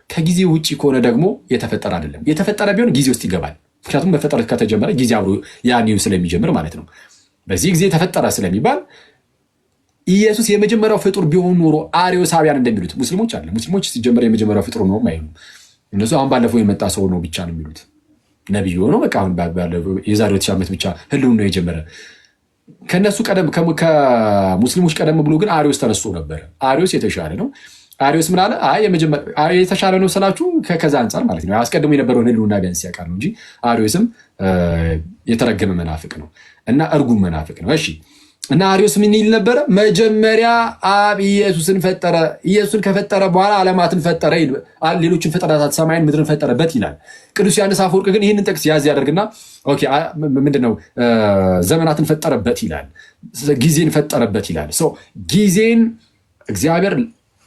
S1: ከጊዜ ውጭ ከሆነ ደግሞ የተፈጠረ አይደለም። የተፈጠረ ቢሆን ጊዜ ውስጥ ይገባል። ምክንያቱም መፈጠር ከተጀመረ ጊዜ አብሮ ያኔው ስለሚጀምር ማለት ነው። በዚህ ጊዜ ተፈጠረ ስለሚባል ኢየሱስ የመጀመሪያው ፍጡር ቢሆን ኖሮ አርዮሳውያን እንደሚሉት ሙስሊሞች አለ። ሙስሊሞች ሲጀመር የመጀመሪያው ፍጡር ነው አይሉም። እነሱ አሁን ባለፈው የመጣ ሰው ነው ብቻ ነው የሚሉት። ነቢይ ሆኖ በቃ አሁን የዛሬ 2000 ዓመት ብቻ ህልም ነው የጀመረ። ከነሱ ቀደም ከሙስሊሞች ቀደም ብሎ ግን አርዮስ ተነስቶ ነበረ። አርዮስ የተሻለ ነው። አርዮስ ምን አለ? የተሻለ ነው ስላችሁ ከዛ አንጻር ማለት ነው። አስቀድሞ የነበረውን ህልውና ቢያንስ ያውቃል ነው እንጂ አርዮስም የተረገመ መናፍቅ ነው እና እርጉም መናፍቅ ነው። እሺ እና አርዮስ ምን ይል ነበረ? መጀመሪያ አብ ኢየሱስን ፈጠረ። ኢየሱስን ከፈጠረ በኋላ ዓለማትን ፈጠረ፣ ሌሎችን ፍጥረታት ሰማይን ምድርን ፈጠረበት ይላል። ቅዱስ ዮሐንስ አፈወርቅ ግን ይህንን ጥቅስ ያዝ ያደርግና ኦኬ ምንድነው ዘመናትን ፈጠረበት ይላል፣ ጊዜን ፈጠረበት ይላል። ጊዜን እግዚአብሔር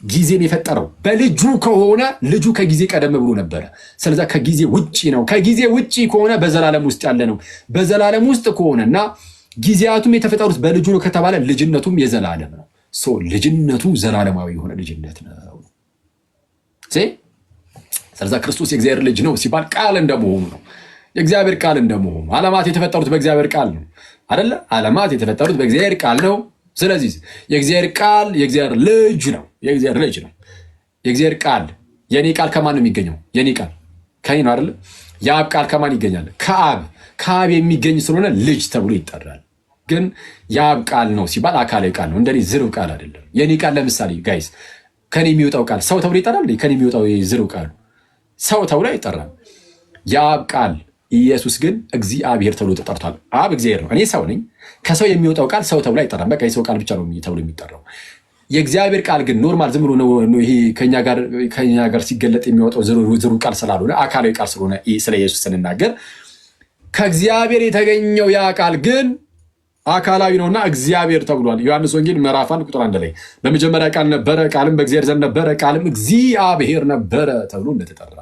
S1: ጊዜን የፈጠረው በልጁ ከሆነ ልጁ ከጊዜ ቀደም ብሎ ነበረ። ስለዛ ከጊዜ ውጪ ነው። ከጊዜ ውጪ ከሆነ በዘላለም ውስጥ ያለ ነው። በዘላለም ውስጥ ከሆነና ጊዜያቱም የተፈጠሩት በልጁ ነው ከተባለ ልጅነቱም የዘላለም ነው። ልጅነቱ ዘላለማዊ የሆነ ልጅነት ነው። ስለዛ ክርስቶስ የእግዚአብሔር ልጅ ነው ሲባል ቃል እንደመሆኑ ነው። የእግዚአብሔር ቃል እንደመሆኑ ዓለማት የተፈጠሩት በእግዚአብሔር ቃል ነው አይደለ? ዓለማት የተፈጠሩት በእግዚአብሔር ቃል ነው። ስለዚህ የእግዚአብሔር ቃል የእግዚአብሔር ልጅ ነው። የእግዚአብሔር ልጅ ነው። የእግዚአብሔር ቃል የኔ ቃል ከማን ነው የሚገኘው? የኔ ቃል ከኔ ነው አይደለ? የአብ ቃል ከማን ይገኛል? ከአብ የሚገኝ ስለሆነ ልጅ ተብሎ ይጠራል። ግን የአብ ቃል ነው ሲባል አካላዊ ቃል ነው። እንደኔ ዝርው ቃል አይደለም። የኔ ቃል ለምሳሌ ጋይስ ከኔ የሚወጣው ቃል ሰው ተብሎ ይጠራል። ከኔ የሚወጣው ዝርው ቃሉ ሰው ተብሎ አይጠራም። የአብ ቃል ኢየሱስ ግን እግዚአብሔር ተብሎ ተጠርቷል። አብ እግዚአብሔር ነው፣ እኔ ሰው ነኝ። ከሰው የሚወጣው ቃል ሰው ተብሎ አይጠራም። በቃ የሰው ቃል ብቻ ነው ተብሎ የሚጠራው። የእግዚአብሔር ቃል ግን ኖርማል ዝም ብሎ ነው። ይሄ ከኛ ጋር ሲገለጥ የሚወጣው ዝሩ ቃል ስላልሆነ አካላዊ ቃል ስለሆነ ስለ ኢየሱስ ስንናገር ከእግዚአብሔር የተገኘው ያ ቃል ግን አካላዊ ነውና እግዚአብሔር ተብሏል። ዮሐንስ ወንጌል ምዕራፍ 1 ቁጥር 1 ላይ በመጀመሪያ ቃል ነበረ፣ ቃልም በእግዚአብሔር ዘንድ ነበረ፣ ቃልም እግዚአብሔር ነበረ ተብሎ እንደተጠራ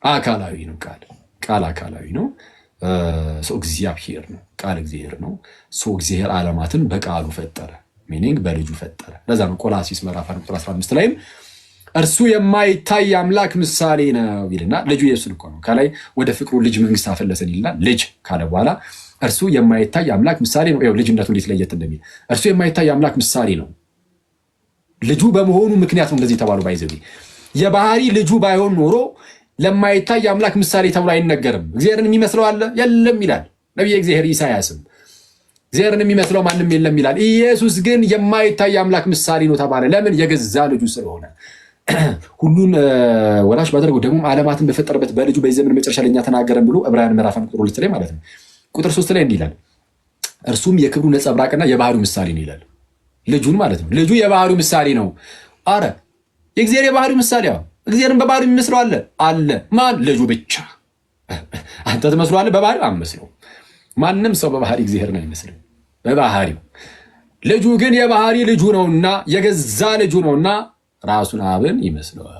S1: አካላዊ ነው። ቃል አካላዊ ነው። እግዚአብሔር ነው። ቃል እግዚአብሔር ነው። እግዚአብሔር ዓለማትን በቃሉ ፈጠረ፣ ሚኒንግ በልጁ ፈጠረ። ለዛ ነው ቆላሲስ ምዕራፍ 1 ቁጥር 15 ላይም እርሱ የማይታይ አምላክ ምሳሌ ነው ይልና ልጁ ኢየሱስ እኮ ነው። ከላይ ወደ ፍቅሩ ልጅ መንግስት አፈለሰን ይልና ልጅ ካለ በኋላ እርሱ የማይታይ አምላክ ምሳሌ ነው። ልጅነቱ እንዴት ለየት እንደሚል እርሱ የማይታይ አምላክ ምሳሌ ነው። ልጁ በመሆኑ ምክንያት ነው እንደዚህ የተባሉ። ባይዘቢ የባህሪ ልጁ ባይሆን ኖሮ ለማይታይ አምላክ ምሳሌ ተብሎ አይነገርም። እግዚአብሔርን የሚመስለው አለ የለም ይላል ነቢየ እግዚአብሔር ኢሳያስም። እግዚአብሔርን የሚመስለው ማንም የለም ይላል። ኢየሱስ ግን የማይታይ አምላክ ምሳሌ ነው ተባለ። ለምን? የገዛ ልጁ ስለሆነ። ሁሉን ወራሽ ባደረገው ደግሞ ዓለማትን በፈጠረበት በልጁ በዚህ ዘመን መጨረሻ ለኛ ተናገረን ብሎ ዕብራውያን ምዕራፍ 1 ቁጥር 2 ላይ ማለት ነው ቁጥር 3 ላይ እንዲህ ይላል፣ እርሱም የክብሩ ነጸብራቅና የባህሪው ምሳሌ ነው ይላል። ልጁን ማለት ነው። ልጁ የባህሪው ምሳሌ ነው። አረ የእግዚአብሔር የባህሪው ምሳሌ እግዚአብሔርን በባህሪው የሚመስለው አለ። ማን? ልጁ ብቻ። አንተ ትመስለዋለህ? በባህሪው አትመስለው። ማንም ሰው በባህሪ እግዚአብሔርን አይመስልም በባህሪው። ልጁ ግን የባህሪ ልጁ ነውና የገዛ ልጁ ነውና ራሱን አብን ይመስለዋል።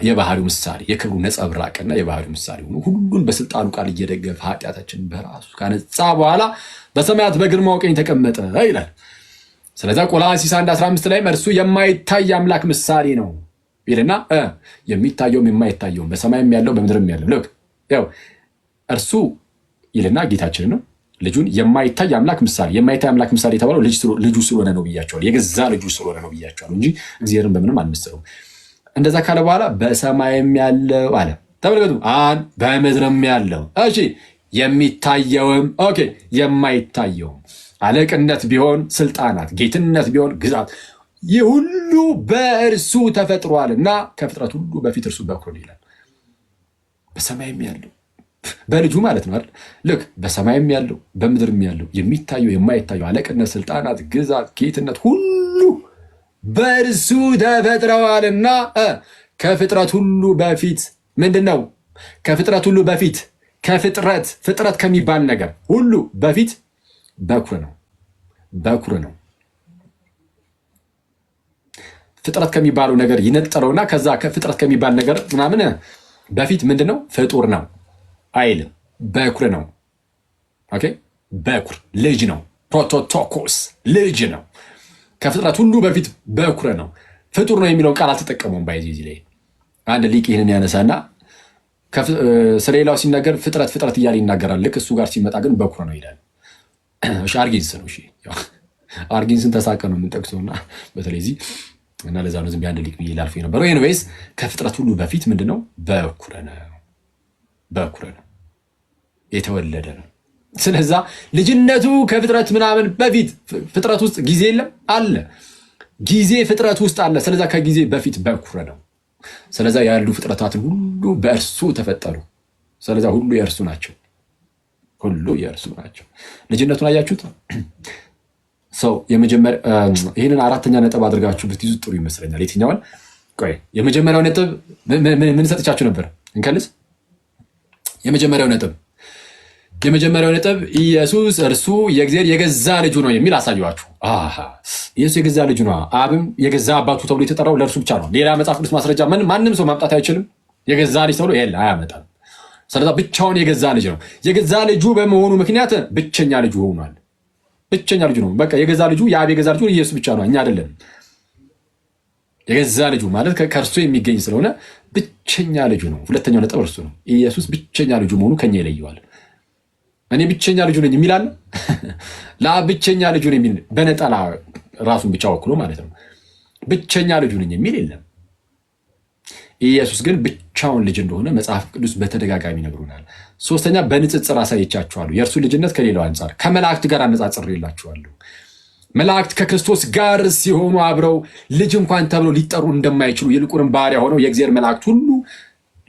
S1: የባህሪው ምሳሌ የክብሩ ነጸብራቅና የባህሪው ምሳሌ ሆኖ ሁሉን በስልጣኑ ቃል እየደገፈ ኃጢአታችንን በራሱ ካነጻ በኋላ በሰማያት በግርማው ቀኝ ተቀመጠ ይላል። ስለዚህ ቆላስይስ 1:15 ላይ እርሱ የማይታይ አምላክ ምሳሌ ነው ይልና የሚታየውም የማይታየውም በሰማይም ያለው በምድርም ያለው ልክ ያው እርሱ ይልና ጌታችን ነው። ልጁን የማይታይ አምላክ ምሳሌ የማይታይ አምላክ ምሳሌ የተባለው ልጁ ስለሆነ ነው ብያቸዋል። የገዛ ልጁ ስለሆነ ነው ብያቸዋል እንጂ እግዚአብሔርን በምንም አንመስለውም። እንደዛ ካለ በኋላ በሰማይም ያለው አለ ተመልከቱ፣ በምድርም ያለው እሺ፣ የሚታየውም ኦኬ፣ የማይታየውም አለቅነት ቢሆን ስልጣናት፣ ጌትነት ቢሆን ግዛት፣ ይህ ሁሉ በእርሱ ተፈጥሯልና ከፍጥረት ሁሉ በፊት እርሱ በኩር ይላል። በሰማይም ያለው በልጁ ማለት ነው አይደል? ልክ በሰማይም ያለው በምድርም ያለው የሚታየው የማይታየው አለቅነት፣ ስልጣናት፣ ግዛት፣ ጌትነት ሁሉ በእርሱ ተፈጥረዋልና ከፍጥረት ሁሉ በፊት ምንድን ነው? ከፍጥረት ሁሉ በፊት ፍጥረት ከሚባል ነገር ሁሉ በፊት በኩር ነው። ፍጥረት ከሚባለው ነገር ይነጠለውና ከዛ ፍጥረት ከሚባል ነገር ምናምን በፊት ምንድን ነው? ፍጡር ነው አይልም፣ በኩር ነው። ኦኬ፣ በኩር ልጅ ነው። ፕሮቶቶኮስ ልጅ ነው። ከፍጥረት ሁሉ በፊት በኩር ነው። ፍጡር ነው የሚለውን ቃል አልተጠቀመውም። ባይዚ ላይ አንድ ሊቅ ይህንን ያነሳና ስለሌላው ሲናገር ፍጥረት እያለ ይናገራል። ልክ እሱ ጋር ሲመጣ ግን በኩር ነው ይላል። አርጊንስ ነው። አርጊንስን ተሳቀ ነው የምንጠቅሰውና በተለይ እዚህ እና ለዛ ነው ዝም አንድ ሊቅ ብዬ ላልፎ የነበረው። ኤኒዌይስ ከፍጥረት ሁሉ በፊት ምንድነው? በኩር ነው፣ የተወለደ ነው። ስለዛ ልጅነቱ ከፍጥረት ምናምን በፊት ፍጥረት ውስጥ ጊዜ የለም አለ። ጊዜ ፍጥረት ውስጥ አለ። ስለዛ ከጊዜ በፊት በኩር ነው። ስለዛ ያሉ ፍጥረታትን ሁሉ በእርሱ ተፈጠሩ። ስለዛ ሁሉ የእርሱ ናቸው። ልጅነቱን አያችሁት? ሰው ይህንን አራተኛ ነጥብ አድርጋችሁ ብትይዙ ጥሩ ይመስለኛል። የትኛውን? ቆይ የመጀመሪያው ነጥብ ምን ሰጥቻችሁ ነበር? እንከልስ። የመጀመሪያው ነጥብ ኢየሱስ እርሱ የእግዚአብሔር የገዛ ልጁ ነው የሚል አሳየኋችሁ። ኢየሱስ የገዛ ልጁ ነው። አብም የገዛ አባቱ ተብሎ የተጠራው ለእርሱ ብቻ ነው። ሌላ መጽሐፍ ቅዱስ ማስረጃ ማንም ሰው ማምጣት አይችልም። የገዛ ልጅ ተብሎ አያመጣም። ስለዛ ብቻውን የገዛ ልጅ ነው። የገዛ ልጁ በመሆኑ ምክንያት ብቸኛ ልጁ ሆኗል። ብቸኛ ልጁ ነው። በቃ የገዛ ልጁ የአብ የገዛ ልጁ ኢየሱስ ብቻ ነው፣ እኛ አይደለም። የገዛ ልጁ ማለት ከእርሱ የሚገኝ ስለሆነ ብቸኛ ልጁ ነው። ሁለተኛው ነጥብ እርሱ ነው። ኢየሱስ ብቸኛ ልጁ መሆኑ ከኛ ይለየዋል። እኔ ብቸኛ ልጁ ነኝ የሚላለ ለአብ ብቸኛ ልጁ ነኝ የሚል በነጠላ ራሱን ብቻ ወክሎ ማለት ነው። ብቸኛ ልጁ ነኝ የሚል የለም። ኢየሱስ ግን ብቻውን ልጅ እንደሆነ መጽሐፍ ቅዱስ በተደጋጋሚ ነግሮናል። ሶስተኛ በንጽጽር አሳይቻችኋለሁ። የእርሱ ልጅነት ከሌላው አንጻር ከመላእክት ጋር አነጻጽሬላችኋለሁ። መላእክት ከክርስቶስ ጋር ሲሆኑ አብረው ልጅ እንኳን ተብለው ሊጠሩ እንደማይችሉ ይልቁንም ባሪያ ሆነው የእግዚአብሔር መላእክት ሁሉ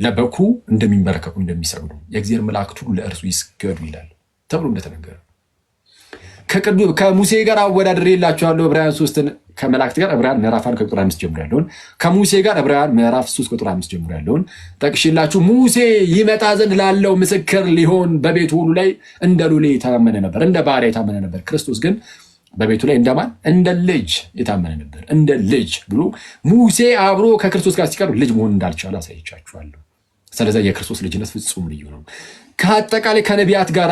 S1: ለበኩሩ እንደሚንበረከኩ እንደሚሰግዱ የእግዚአብሔር መላእክት ሁሉ ለእርሱ ይስገዱ ይላል ተብሎ እንደተነገረ ከሙሴ ጋር አወዳድሬላችኋለሁ። ዕብራውያን 3ን ከመላእክት ጋር ዕብራውያን ምዕራፍ 1 ከቁጥር 5 ጀምሮ ያለውን ከሙሴ ጋር ዕብራውያን ምዕራፍ 3 ቁጥር 5 ጀምሮ ያለውን ጠቅሼላችሁ ሙሴ ይመጣ ዘንድ ላለው ምስክር ሊሆን በቤቱ ሁሉ ላይ እንደ ሎሌ የታመነ ነበር፣ እንደ ባሪያ የታመነ ነበር። ክርስቶስ ግን በቤቱ ላይ እንደማን እንደ ልጅ የታመነ ነበር። እንደ ልጅ ብሎ ሙሴ አብሮ ከክርስቶስ ጋር ሲቀርብ ልጅ መሆን እንዳልቻለ አሳይቻችኋለሁ። ስለዚህ የክርስቶስ ልጅነት ፍጹም ልዩ ነው። ከአጠቃላይ ከነቢያት ጋር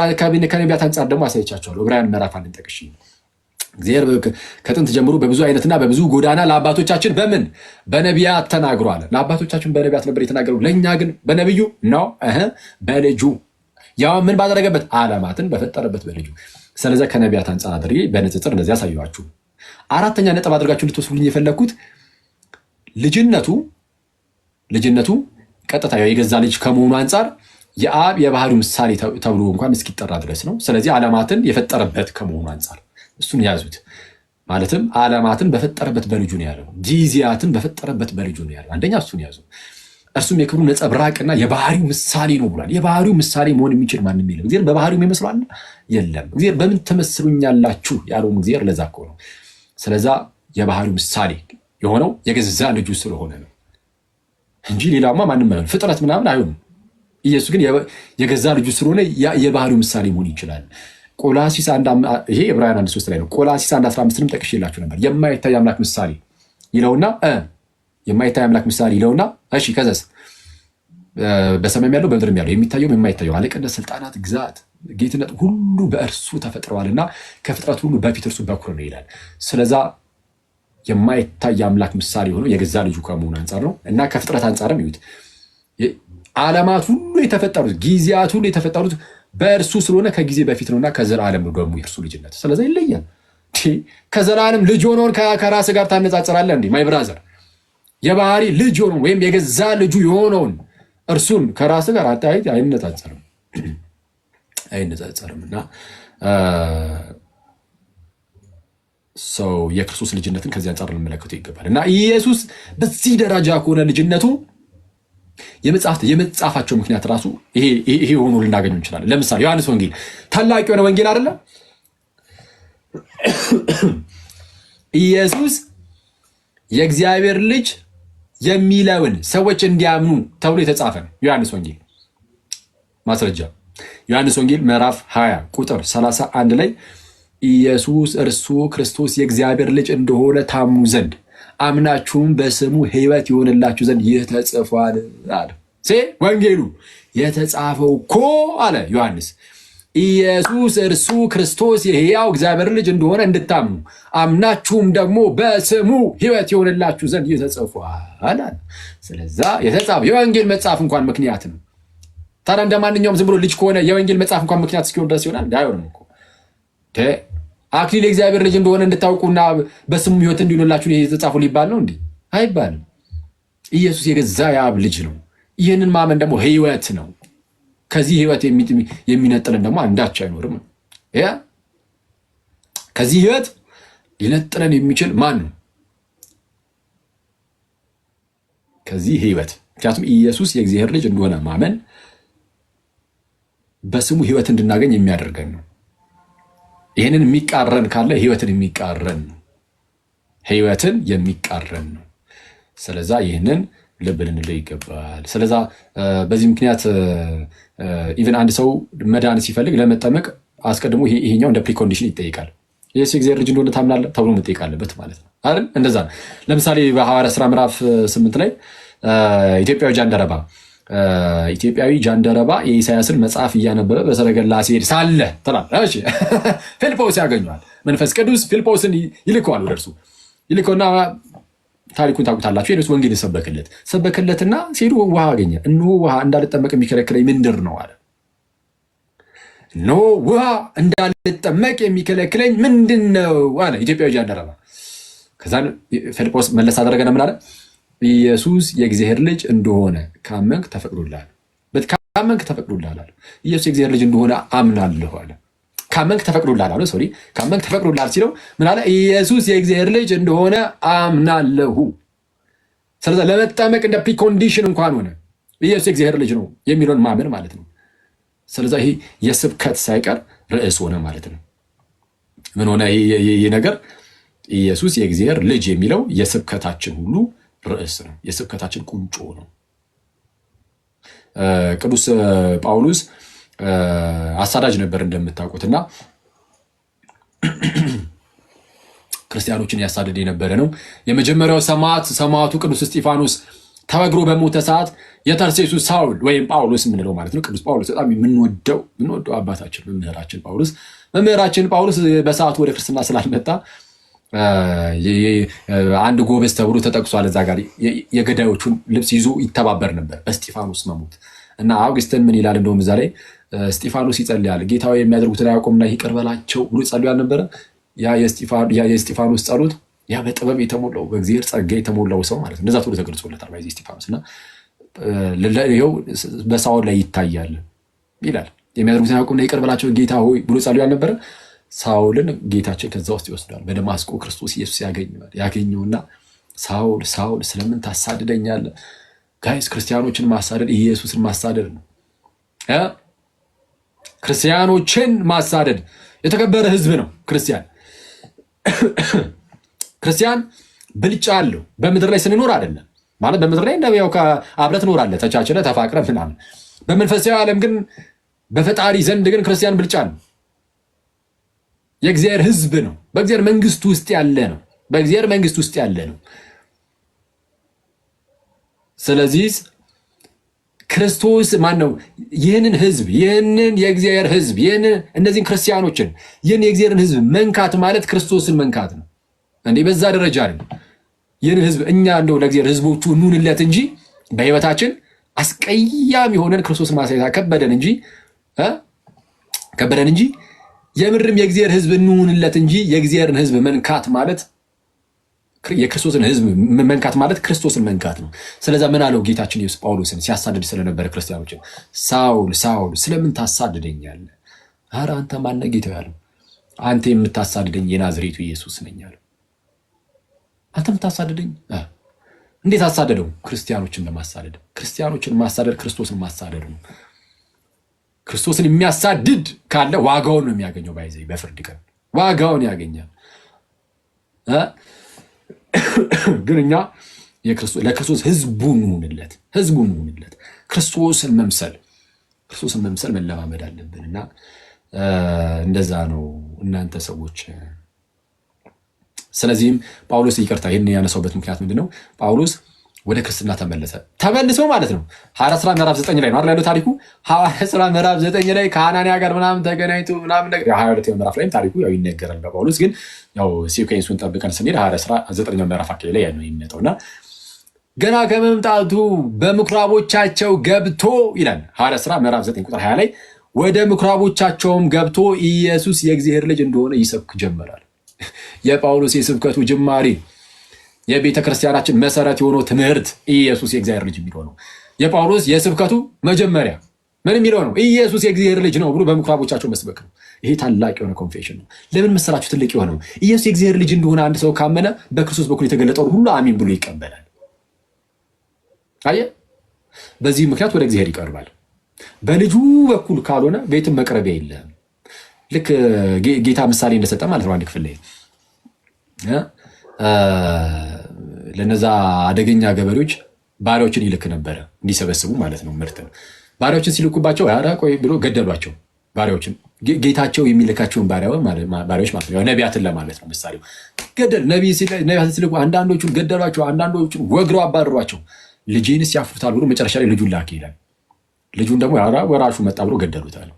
S1: ከነቢያት አንጻር ደግሞ አሳይቻችኋለሁ። ዕብራውያን ምዕራፍ 1 ጠቅሼ እግዚአብሔር ከጥንት ጀምሮ በብዙ አይነትና በብዙ ጎዳና ለአባቶቻችን በምን በነቢያት ተናግሯል። ለአባቶቻችን በነቢያት ነበር የተናገረው፣ ለእኛ ግን በነቢዩ ነው በልጁ ያው ምን ባደረገበት ዓለማትን በፈጠረበት በልጁ። ስለዚህ ከነቢያት አንጻር አድርጌ በንጽጽር እንደዚህ ያሳየኋችሁ። አራተኛ ነጥብ አድርጋችሁ እንድትወስዱልኝ የፈለግኩት ልጅነቱ ቀጥታ የገዛ ልጅ ከመሆኑ አንጻር የአብ የባህሪው ምሳሌ ተብሎ እንኳን እስኪጠራ ድረስ ነው። ስለዚህ ዓለማትን የፈጠረበት ከመሆኑ አንጻር እሱን ያዙት። ማለትም ዓለማትን በፈጠረበት በልጁ ነው ያለው፣ ጊዜያትን በፈጠረበት በልጁ ነው ያለው። አንደኛ እሱን ያዙ። እርሱም የክብሩ ነጸብራቅና የባህሪው ምሳሌ ነው ብሏል። የባህሪው ምሳሌ መሆን የሚችል ማንም የለም። እግዚአብሔር በባህሪው ይመስለዋል? የለም። እግዚአብሔር በምን ትመስሉኛላችሁ ያለውም እግዚአብሔር ለዛ እኮ ነው። ስለዛ የባህሪው ምሳሌ የሆነው የገዛ ልጁ ስለሆነ ነው እንጂ ሌላማ ማንም አይሆንም፣ ፍጥረት ምናምን አይሆንም። ኢየሱስ ግን የገዛ ልጁ ስለሆነ የባህሪው ምሳሌ መሆን ይችላል። ቆላሲስ ይሄ ዕብራውያን 1:3 ላይ ነው። ቆላሲስ 1:15ንም ጠቅሼላችሁ ነበር። የማይታይ አምላክ ምሳሌ ይለውና የማይታይ አምላክ ምሳሌ ይለውና እሺ፣ ከዛስ በሰማይም ያለው በምድርም ያለው የሚታየው የማይታየው አለቅነት፣ ስልጣናት፣ ግዛት፣ ጌትነት ሁሉ በእርሱ ተፈጥረዋልና ከፍጥረት ሁሉ በፊት እርሱ በኩር ነው ይላል። ስለዛ የማይታይ አምላክ ምሳሌ ሆነው የገዛ ልጁ ከመሆኑ አንጻር ነው እና ከፍጥረት አንጻርም ይሁት ዓለማት ሁሉ የተፈጠሩት ጊዜያት ሁሉ የተፈጠሩት በእርሱ ስለሆነ ከጊዜ በፊት ነውና ከዘላለም ነው ደግሞ የእርሱ ልጅነት። ስለዚህ ይለያል። ከዘላለም ልጅ ሆነውን ከራስ ጋር ታነጻጽራለህ እንዴ? ማይ ብራዘር የባህሪ ልጅ ሆነውን ወይም የገዛ ልጁ የሆነውን እርሱን ከራስ ጋር አጣይት አይነጻጸርም እና ሰው የክርስቶስ ልጅነትን ከዚህ አንጻር ልንመለከቱ ይገባል። እና ኢየሱስ በዚህ ደረጃ ከሆነ ልጅነቱ የመጻፋቸው ምክንያት ራሱ ይሄ ሆኖ ልናገኙ እንችላለን። ለምሳሌ ዮሐንስ ወንጌል ታላቅ የሆነ ወንጌል አይደለም? ኢየሱስ የእግዚአብሔር ልጅ የሚለውን ሰዎች እንዲያምኑ ተብሎ የተጻፈ ነው። ዮሐንስ ወንጌል ማስረጃ ዮሐንስ ወንጌል ምዕራፍ 20 ቁጥር 31 ላይ ኢየሱስ እርሱ ክርስቶስ የእግዚአብሔር ልጅ እንደሆነ ታምኑ ዘንድ አምናችሁም በስሙ ሕይወት ይሆንላችሁ ዘንድ ይህ ተጽፏል አለ። ወንጌሉ የተጻፈው እኮ አለ ዮሐንስ ኢየሱስ እርሱ ክርስቶስ የሕያው እግዚአብሔር ልጅ እንደሆነ እንድታምኑ አምናችሁም ደግሞ በስሙ ሕይወት ይሆንላችሁ ዘንድ ይህ ተጽፏል አለ። ስለዛ የተጻፈው የወንጌል መጽሐፍ እንኳን ምክንያት ነው። ታዲያ እንደማንኛውም ዝም ብሎ ልጅ ከሆነ የወንጌል መጽሐፍ እንኳን ምክንያት እስኪሆን ድረስ ይሆናል? አይሆንም እኮ። አክሊል የእግዚአብሔር ልጅ እንደሆነ እንድታውቁና በስሙ ሕይወት እንዲሆንላችሁ የተጻፈው ሊባል ነው እንዴ? አይባልም። ኢየሱስ የገዛ የአብ ልጅ ነው። ይህንን ማመን ደግሞ ሕይወት ነው። ከዚህ ሕይወት የሚነጥለን ደግሞ አንዳች አይኖርም። ከዚህ ሕይወት ሊነጥለን የሚችል ማን ነው? ከዚህ ሕይወት ምክንያቱም ኢየሱስ የእግዚአብሔር ልጅ እንደሆነ ማመን በስሙ ሕይወት እንድናገኝ የሚያደርገን ነው። ይህንን የሚቃረን ካለ ሕይወትን የሚቃረን ነው። ሕይወትን የሚቃረን ነው። ስለዛ ይህንን ልብ ልንለው ይገባል። ስለዛ በዚህ ምክንያት ኢቨን አንድ ሰው መዳን ሲፈልግ ለመጠመቅ አስቀድሞ ይሄኛው እንደ ፕሪኮንዲሽን ይጠይቃል። ኢየሱስ የእግዚአብሔር ልጅ እንደሆነ ታምናለህ ተብሎ መጠየቅ አለበት ማለት ነው አይደል? እንደዛ ነው። ለምሳሌ በሐዋርያት ሥራ ምዕራፍ 8 ላይ ኢትዮጵያዊ ጃንደረባ ኢትዮጵያዊ ጃንደረባ የኢሳያስን መጽሐፍ እያነበበ በሰረገላ ሲሄድ ሳለ ትላለች። ፊልጶስ ያገኘዋል። መንፈስ ቅዱስ ፊልጶስን ይልከዋል ወደ እርሱ ይልከውና ታሪኩን ታውቁታላችሁ። ሄዶስ ወንጌልን ሰበከለትና ሲሄዱ ውሃ አገኘ። እነሆ ውሃ እንዳልጠመቅ የሚከለክለኝ ምንድር ነው አለ። እነሆ ውሃ እንዳልጠመቅ የሚከለክለኝ ምንድን ነው አለ ኢትዮጵያዊ ጃንደረባ። ከዛ ፊልጶስ መለስ አደረገና ምን አለ? ኢየሱስ የእግዚአብሔር ልጅ እንደሆነ ካመንክ ተፈቅዶልሃል። ካመንክ ተፈቅዶልሃል አለ። ኢየሱስ የእግዚአብሔር ልጅ እንደሆነ አምናለሁ አለ። ካመንክ ተፈቅዶልሃል አለ። ሶሪ ካመንክ ተፈቅዶልሃል ሲለው ምን አለ? ኢየሱስ የእግዚአብሔር ልጅ እንደሆነ አምናለሁ። ስለዚህ ለመጠመቅ እንደ ፕሪኮንዲሽን እንኳን ሆነ ኢየሱስ የእግዚአብሔር ልጅ ነው የሚለውን ማመን ማለት ነው። ስለዚህ ይሄ የስብከት ሳይቀር ርዕስ ሆነ ማለት ነው። ምን ሆነ ይሄ ነገር? ኢየሱስ የእግዚአብሔር ልጅ የሚለው የስብከታችን ሁሉ ርዕስ ነው። የስብከታችን ቁንጮ ነው። ቅዱስ ጳውሎስ አሳዳጅ ነበር እንደምታውቁትና ክርስቲያኖችን ያሳደድ የነበረ ነው። የመጀመሪያው ሰማዕቱ ቅዱስ እስጢፋኖስ ተወግሮ በሞተ ሰዓት የተርሴሱ ሳውል ወይም ጳውሎስ የምንለው ማለት ነው። ቅዱስ ጳውሎስ በጣም የምንወደው አባታችን መምህራችን ጳውሎስ በሰዓቱ ወደ ክርስትና ስላልመጣ አንድ ጎበዝ ተብሎ ተጠቅሷል። እዛ ጋር የገዳዮቹን ልብስ ይዞ ይተባበር ነበር በእስጢፋኖስ መሞት እና አውግስትን ምን ይላል? እንደውም እዛ ላይ እስጢፋኖስ ይጸልያል። ጌታ ሆይ የሚያደርጉትን አያውቁምና ይቅር በላቸው ብሎ ጸልዮ አልነበረ? ያ የእስጢፋኖስ ጸሎት ያ በጥበብ የተሞላው በእግዚአብሔር ጸጋ የተሞላው ሰው ማለት ነው። እንደዛ ተብሎ ተገልጾለታል ባይዚ እስጢፋኖስ እና ይኸው በሳውል ላይ ይታያል ይላል። የሚያደርጉትን አያውቁምና ይቅር በላቸው ጌታ ሆይ ብሎ ጸልዮ አልነበረ? ሳውልን ጌታችን ከዛ ውስጥ ይወስዳል። በደማስቆ ክርስቶስ ኢየሱስ ያገኘውና ሳውል ሳውል ስለምን ታሳድደኛለህ? ጋይስ ክርስቲያኖችን ማሳደድ ኢየሱስን ማሳደድ ነው። ክርስቲያኖችን ማሳደድ የተከበረ ህዝብ ነው። ክርስቲያን ብልጫ አለው። በምድር ላይ ስንኖር አይደለም ማለት በምድር ላይ እንደው አብረህ ትኖራለህ ተቻችለህ ተፋቅረህ ምናምን። በመንፈሳዊ ዓለም ግን በፈጣሪ ዘንድ ግን ክርስቲያን ብልጫ ነው። የእግዚአብሔር ህዝብ ነው። በእግዚአብሔር መንግስት ውስጥ ያለ ነው። ስለዚህ ክርስቶስ ማን ነው? ይህንን ህዝብ ይህንን የእግዚአብሔር ህዝብ እነዚህን ክርስቲያኖችን ይህን የእግዚአብሔርን ህዝብ መንካት ማለት ክርስቶስን መንካት ነው። እንዴ በዛ ደረጃ ነው። ይህንን ህዝብ እኛ እንደው ለእግዚአብሔር ህዝቦቹ እንሁንለት እንጂ በህይወታችን አስቀያሚ ሆነን ክርስቶስን ማሳየት ከበደን እንጂ የምድርም የእግዚአብሔር ህዝብ እንሁንለት እንጂ የእግዚአብሔርን ህዝብ መንካት ማለት የክርስቶስን ህዝብ መንካት ማለት ክርስቶስን መንካት ነው። ስለዛ ምን አለው ጌታችን ኢየሱስ ጳውሎስን ሲያሳድድ ስለነበረ ክርስቲያኖችን፣ ሳውል ሳውል ስለምን ታሳድደኛለህ? ኧረ አንተ ማነህ ጌታ ያለው? አንተ የምታሳድደኝ የናዝሬቱ ኢየሱስ ነኝ አለው። አንተ የምታሳድደኝ እንዴት አሳደደው? ክርስቲያኖችን ለማሳደድ። ክርስቲያኖችን ማሳደድ ክርስቶስን ማሳደድ ነው። ክርስቶስን የሚያሳድድ ካለ ዋጋውን ነው የሚያገኘው። ባይዘይ በፍርድ ቀን ዋጋውን ያገኛል። ግን እኛ ለክርስቶስ ህዝቡን እንሁንለት። ክርስቶስን መምሰል መለማመድ አለብን እና እንደዛ ነው እናንተ ሰዎች። ስለዚህም ጳውሎስ ይቅርታ ይህን ያነሳውበት ምክንያት ምንድን ነው? ጳውሎስ ወደ ክርስትና ተመልሶ ማለት ነው። ሐዋርያት ሥራ ምዕራፍ 9 ላይ ነው አይደል ያለው ታሪኩ። ሐዋርያት ሥራ ምዕራፍ 9 ላይ ከሐናንያ ጋር ምናምን ተገናኝቶ ምናምን ነገር 22 ምዕራፍ ላይም ታሪኩ ያው ይነገራል በጳውሎስ። ግን ያው ሲኩዌንሱን ጠብቀን ስንሄድ ሐዋርያት ሥራ 9 ምዕራፍ አካባቢ ላይ ያለው የሚመጣውና ገና ከመምጣቱ በምኩራቦቻቸው ገብቶ ይላል። ሐዋርያት ሥራ ምዕራፍ 9 ቁጥር 20 ላይ ወደ ምኩራቦቻቸውም ገብቶ ኢየሱስ የእግዚአብሔር ልጅ እንደሆነ ይሰብክ ጀመራል። የጳውሎስ የስብከቱ ጅማሬ የቤተ ክርስቲያናችን መሰረት የሆነው ትምህርት ኢየሱስ የእግዚአብሔር ልጅ የሚለው ነው። የጳውሎስ የስብከቱ መጀመሪያ ምን የሚለው ነው? ኢየሱስ የእግዚአብሔር ልጅ ነው ብሎ በምኩራቦቻቸው መስበክ ነው። ይሄ ታላቅ የሆነ ኮንፌሽን ነው። ለምን መሰላችሁ? ትልቅ የሆነው ኢየሱስ የእግዚአብሔር ልጅ እንደሆነ አንድ ሰው ካመነ በክርስቶስ በኩል የተገለጠውን ሁሉ አሚን ብሎ ይቀበላል። አየ በዚህ ምክንያት ወደ እግዚአብሔር ይቀርባል። በልጁ በኩል ካልሆነ ቤትም መቅረቢያ የለም። ልክ ጌታ ምሳሌ እንደሰጠ ማለት ነው። አንድ ክፍል ላይ ለነዛ አደገኛ ገበሬዎች ባሪያዎችን ይልክ ነበረ እንዲሰበስቡ ማለት ነው። ምርት ባሪያዎችን ሲልኩባቸው ኧረ ቆይ ብሎ ገደሏቸው። ባሪያዎችን ጌታቸው የሚልካቸውን ባሪያዎች ማለት ነው። ነቢያትን ለማለት ነው ምሳሌው። ገደል ነቢያትን ሲልኩ አንዳንዶቹን ገደሏቸው፣ አንዳንዶቹን ወግረው አባረሯቸው። ልጄንስ ያፍሩታል ብሎ መጨረሻ ላይ ልጁን ላከ ይላል። ልጁን ደግሞ ወራሹ መጣ ብሎ ገደሉታል።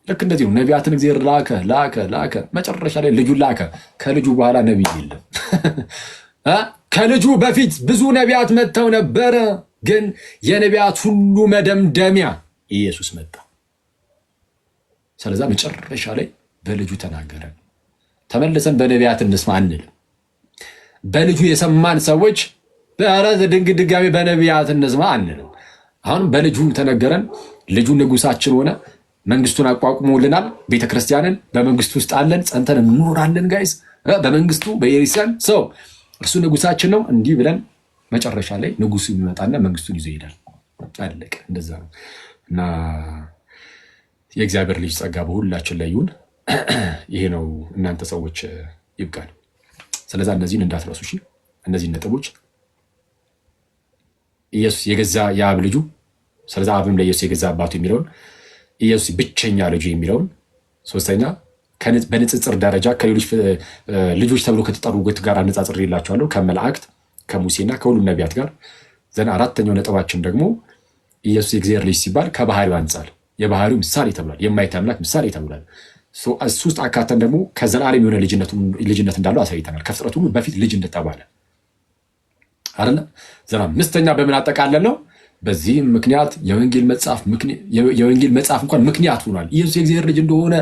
S1: ልክ እንደዚህ ነው። ነቢያትን እግዚአብሔር ላከ፣ መጨረሻ ላይ ልጁን ላከ። ከልጁ በኋላ ነቢይ የለም። ከልጁ በፊት ብዙ ነቢያት መጥተው ነበረ፣ ግን የነቢያት ሁሉ መደምደሚያ ኢየሱስ መጣ። ስለዛ መጨረሻ ላይ በልጁ ተናገረ። ተመልሰን በነቢያት እንስማ አንልም። በልጁ የሰማን ሰዎች ድጋሚ በነቢያት እንስማ አንልም። አሁን በልጁ ተነገረን። ልጁ ንጉሳችን ሆነ፣ መንግስቱን አቋቁሞልናል። ቤተክርስቲያንን በመንግስቱ ውስጥ አለን፣ ጸንተን እንኖራለን። ጋይስ በመንግስቱ በየሪሲያን ሰው እርሱ ንጉሳችን ነው። እንዲህ ብለን መጨረሻ ላይ ንጉሱ የሚመጣና መንግስቱን ይዞ ይሄዳል። አለቀ። እንደዛ ነው እና የእግዚአብሔር ልጅ ጸጋ በሁላችን ላይ ይሁን። ይሄ ነው እናንተ ሰዎች ይብቃል። ስለዛ እነዚህን እንዳትረሱ እሺ። እነዚህን ነጥቦች ኢየሱስ የገዛ የአብ ልጁ፣ ስለዛ አብም ለኢየሱስ የገዛ አባቱ የሚለውን፣ ኢየሱስ ብቸኛ ልጁ የሚለውን፣ ሶስተኛ በንጽጽር ደረጃ ከሌሎች ልጆች ተብሎ ከተጠሩት ጋር አነጻጽር ይላቸዋለሁ ከመላእክት ከሙሴና ከሁሉም ነቢያት ጋር። ዘና አራተኛው ነጥባችን ደግሞ ኢየሱስ የእግዚአብሔር ልጅ ሲባል ከባህሪው አንጻር የባህሪው ምሳሌ ተብሏል። የማይታይ አምላክ ምሳሌ ተብሏል። እሱ ውስጥ አካተን ደግሞ ከዘላለም የሆነ ልጅነት እንዳለው አሳይተናል። ከፍጥረት ሁሉ በፊት ልጅ እንደተባለ አይደለ? ዘና አምስተኛ በምን አጠቃለል ነው? በዚህም ምክንያት የወንጌል መጽሐፍ እንኳን ምክንያት ሆኗል። ኢየሱስ የእግዚአብሔር ልጅ እንደሆነ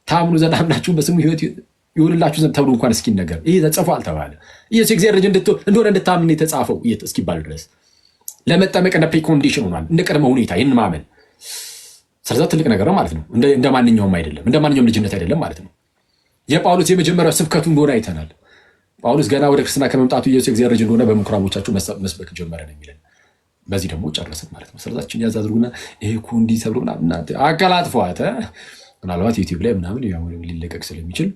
S1: ታምኑ ዘንድ አምናችሁ በስሙ ሕይወት ይሆንላችሁ ዘንድ ተብሎ እንኳን እስኪነገር ይህ ተጽፏል ተባለ። ኢየሱስ የእግዚአብሔር ልጅ እንደሆነ እንድታምን የተጻፈው እስኪባል ድረስ ለመጠመቅ እንደ ፕሪኮንዲሽን ሆኗል፣ እንደ ቅድመ ሁኔታ ይህን ማመን። ስለዛ ትልቅ ነገር ነው ማለት ነው። እንደ ማንኛውም አይደለም፣ እንደ ማንኛውም ልጅነት አይደለም ማለት ነው። የጳውሎስ የመጀመሪያው ስብከቱ እንደሆነ አይተናል። ጳውሎስ ገና ወደ ክርስትና ከመምጣቱ ኢየሱስ የእግዚአብሔር ልጅ እንደሆነ በምኩራቦቻችሁ መስበክ ጀመረ ነው የሚለን። በዚህ ደግሞ ጨረስን ማለት ነው። ስለዛችን ያዝ አድርጉና ይሄ እኮ እንዲህ ተብሎ እናንተ አቀላጥፏት ምናልባት ዩቲዩብ ላይ ምናምን ሊለቀቅ ስለሚችል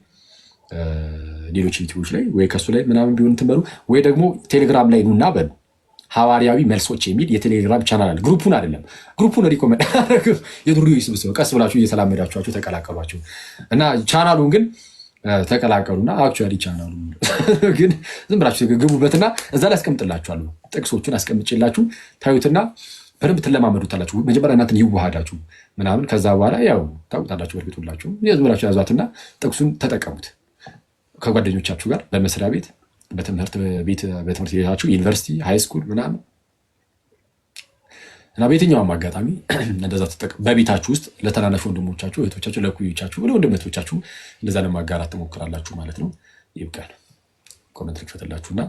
S1: ሌሎች ዩቲዩቦች ላይ ወይ ከሱ ላይ ምናምን ቢሆን ትንበሉ ወይ ደግሞ ቴሌግራም ላይ ኑና በሉ ሐዋርያዊ መልሶች የሚል የቴሌግራም ቻናል አለ። ግሩፑን አይደለም፣ ግሩፑን ሪኮመንድ አደረግም። የዱርዮ ስብስብ ቀስ ብላችሁ እየተላመዳችኋቸው ተቀላቀሏቸው እና ቻናሉን ግን ተቀላቀሉና አክቹዋሊ ቻናሉ ግን ዝም ብላችሁ ግቡበትና እዛ ላይ አስቀምጥላችኋለሁ። ጥቅሶቹን አስቀምጬላችሁ ታዩትና በደንብ ትለማመዱታላችሁ። መጀመሪያ እናንተን ይዋሃዳችሁ ምናምን፣ ከዛ በኋላ ያው ታውቁታላችሁ። በርግጡላችሁ ዝም ብላችሁ ያዟትና ጥቅሱን ተጠቀሙት ከጓደኞቻችሁ ጋር በመስሪያ ቤት በትምህርት ቤታችሁ ዩኒቨርሲቲ፣ ሃይስኩል ምናምን እና በየትኛውም አጋጣሚ እንደዛ ተጠቀሙ። በቤታችሁ ውስጥ ለተናናሽ ወንድሞቻችሁ፣ እህቶቻችሁ፣ ለኩዮቻችሁ፣ ለወንድሞቻችሁ እንደዛ ለማጋራት ትሞክራላችሁ ማለት ነው። ይብቃል። ኮሜንት ልክፈትላችሁና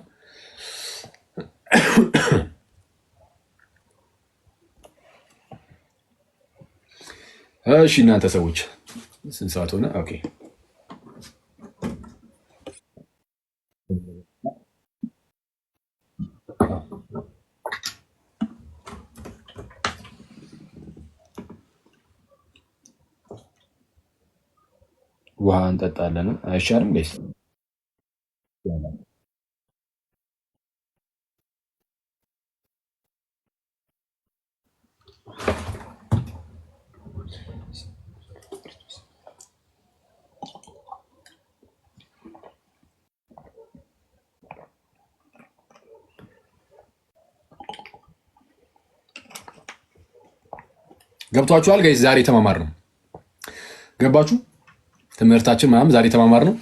S1: እሺ እናንተ ሰዎች ስንት ሰዓት ሆነ? ኦኬ ውሃ እንጠጣለን አይሻልም? ጋይስ ገብቷችኋል? ጋይስ ዛሬ ተማማር ነው። ገባችሁ? ትምህርታችን ምናምን ዛሬ ተማማር ነው።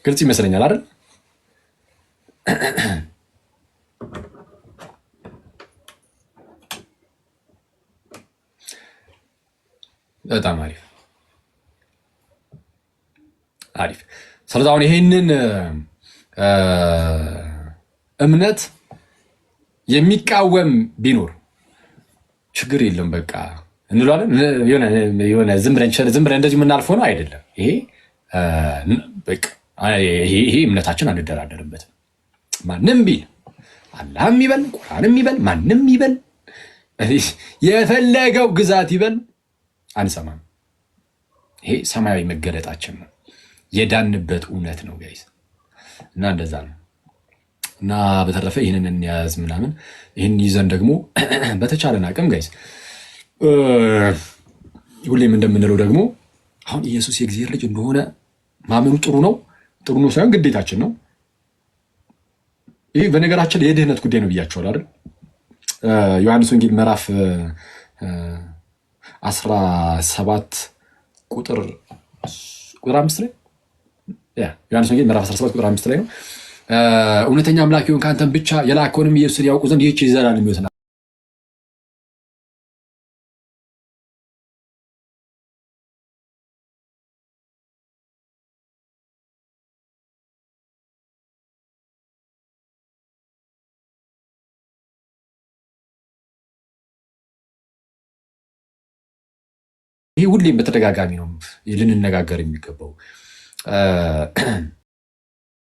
S1: ግልጽ ይመስለኛል አይደል? በጣም አሪፍ አሪፍ። ስለዚህ አሁን ይሄንን እምነት የሚቃወም ቢኖር ችግር የለም በቃ እንላለን። የሆነ ዝም ብለን እንደዚህ የምናልፈው ነው አይደለም። ይሄ እምነታችን አንደራደርበትም። ማንም ቢል አላህም ይበል ቁርአንም ይበል ማንም ይበል የፈለገው ግዛት ይበል አንሰማም። ይሄ ሰማያዊ መገለጣችን ነው፣ የዳንበት እውነት ነው ጋይስ። እና እንደዛ ነው። እና በተረፈ ይህንን እንያዝ ምናምን። ይህን ይዘን ደግሞ በተቻለን አቅም ጋይስ ሁሌም እንደምንለው ደግሞ አሁን ኢየሱስ የእግዚአብሔር ልጅ እንደሆነ ማመኑ ጥሩ ነው ሳይሆን ግዴታችን ነው። ይህ በነገራችን የድህነት ጉዳይ ነው ብያቸዋል አይደል? ዮሐንስ ወንጌል ምዕራፍ 17 ቁጥር 5 ላይ ዮሐንስ ወንጌል ምዕራፍ 17 ቁጥር 5 ላይ ነው። እውነተኛ አምላክ ይሁን ከአንተም ብቻ የላከውንም ኢየሱስን ያውቁ ዘንድ ይህች የዘላለም ሕይወት ናት። ይህ ሁሌም በተደጋጋሚ ነው ልንነጋገር የሚገባው።